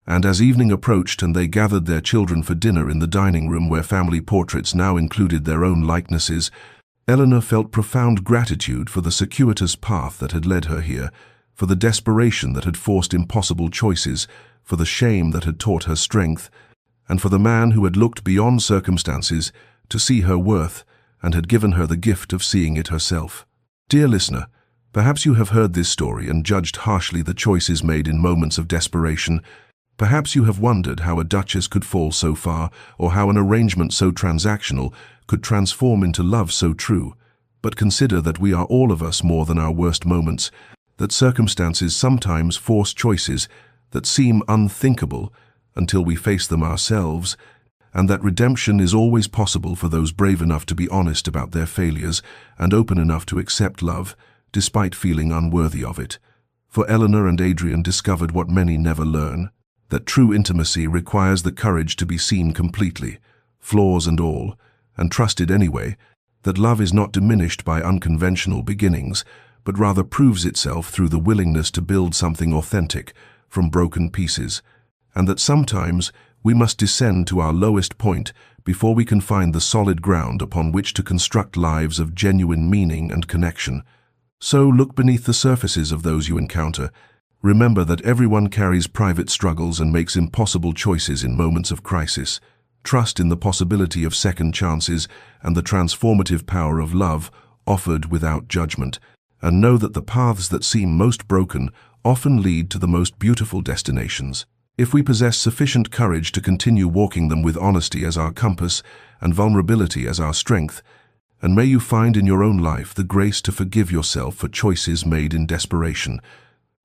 And as evening approached and they gathered their children for dinner in the dining room where family portraits now included their own likenesses, Eleanor felt profound gratitude for the circuitous path that had led her here, for the desperation that had forced impossible choices, for the shame that had taught her strength, and for the man who had looked beyond circumstances to see her worth and had given her the gift of seeing it herself. Dear listener, perhaps you have heard this story and judged harshly the choices made in moments of desperation. Perhaps you have wondered how a duchess could fall so far, or how an arrangement so transactional could transform into love so true. But consider that we are all of us more than our worst moments, that circumstances sometimes force choices that seem unthinkable until we face them ourselves, and that redemption is always possible for those brave enough to be honest about their failures and open enough to accept love, despite feeling unworthy of it. For Eleanor and Adrian discovered what many never learn, that true intimacy requires the courage to be seen completely, flaws and all, and trusted anyway, that love is not diminished by unconventional beginnings, but rather proves itself through the willingness to build something authentic from broken pieces, and that sometimes we must descend to our lowest point before we can find the solid ground upon which to construct lives of genuine meaning and connection. So look beneath the surfaces of those you encounter. Remember that everyone carries private struggles and makes impossible choices in moments of crisis. Trust in the possibility of second chances and the transformative power of love offered without judgment, and know that the paths that seem most broken often lead to the most beautiful destinations, if we possess sufficient courage to continue walking them with honesty as our compass and vulnerability as our strength. And may you find in your own life the grace to forgive yourself for choices made in desperation,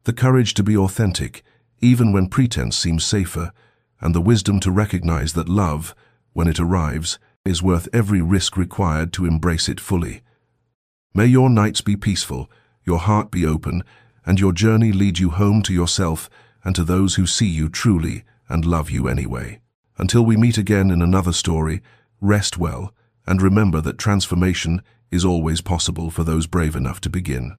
the courage to be authentic, even when pretense seems safer, and the wisdom to recognize that love, when it arrives, is worth every risk required to embrace it fully. May your nights be peaceful, your heart be open, and your journey lead you home to yourself and to those who see you truly and love you anyway. Until we meet again in another story, rest well, and remember that transformation is always possible for those brave enough to begin.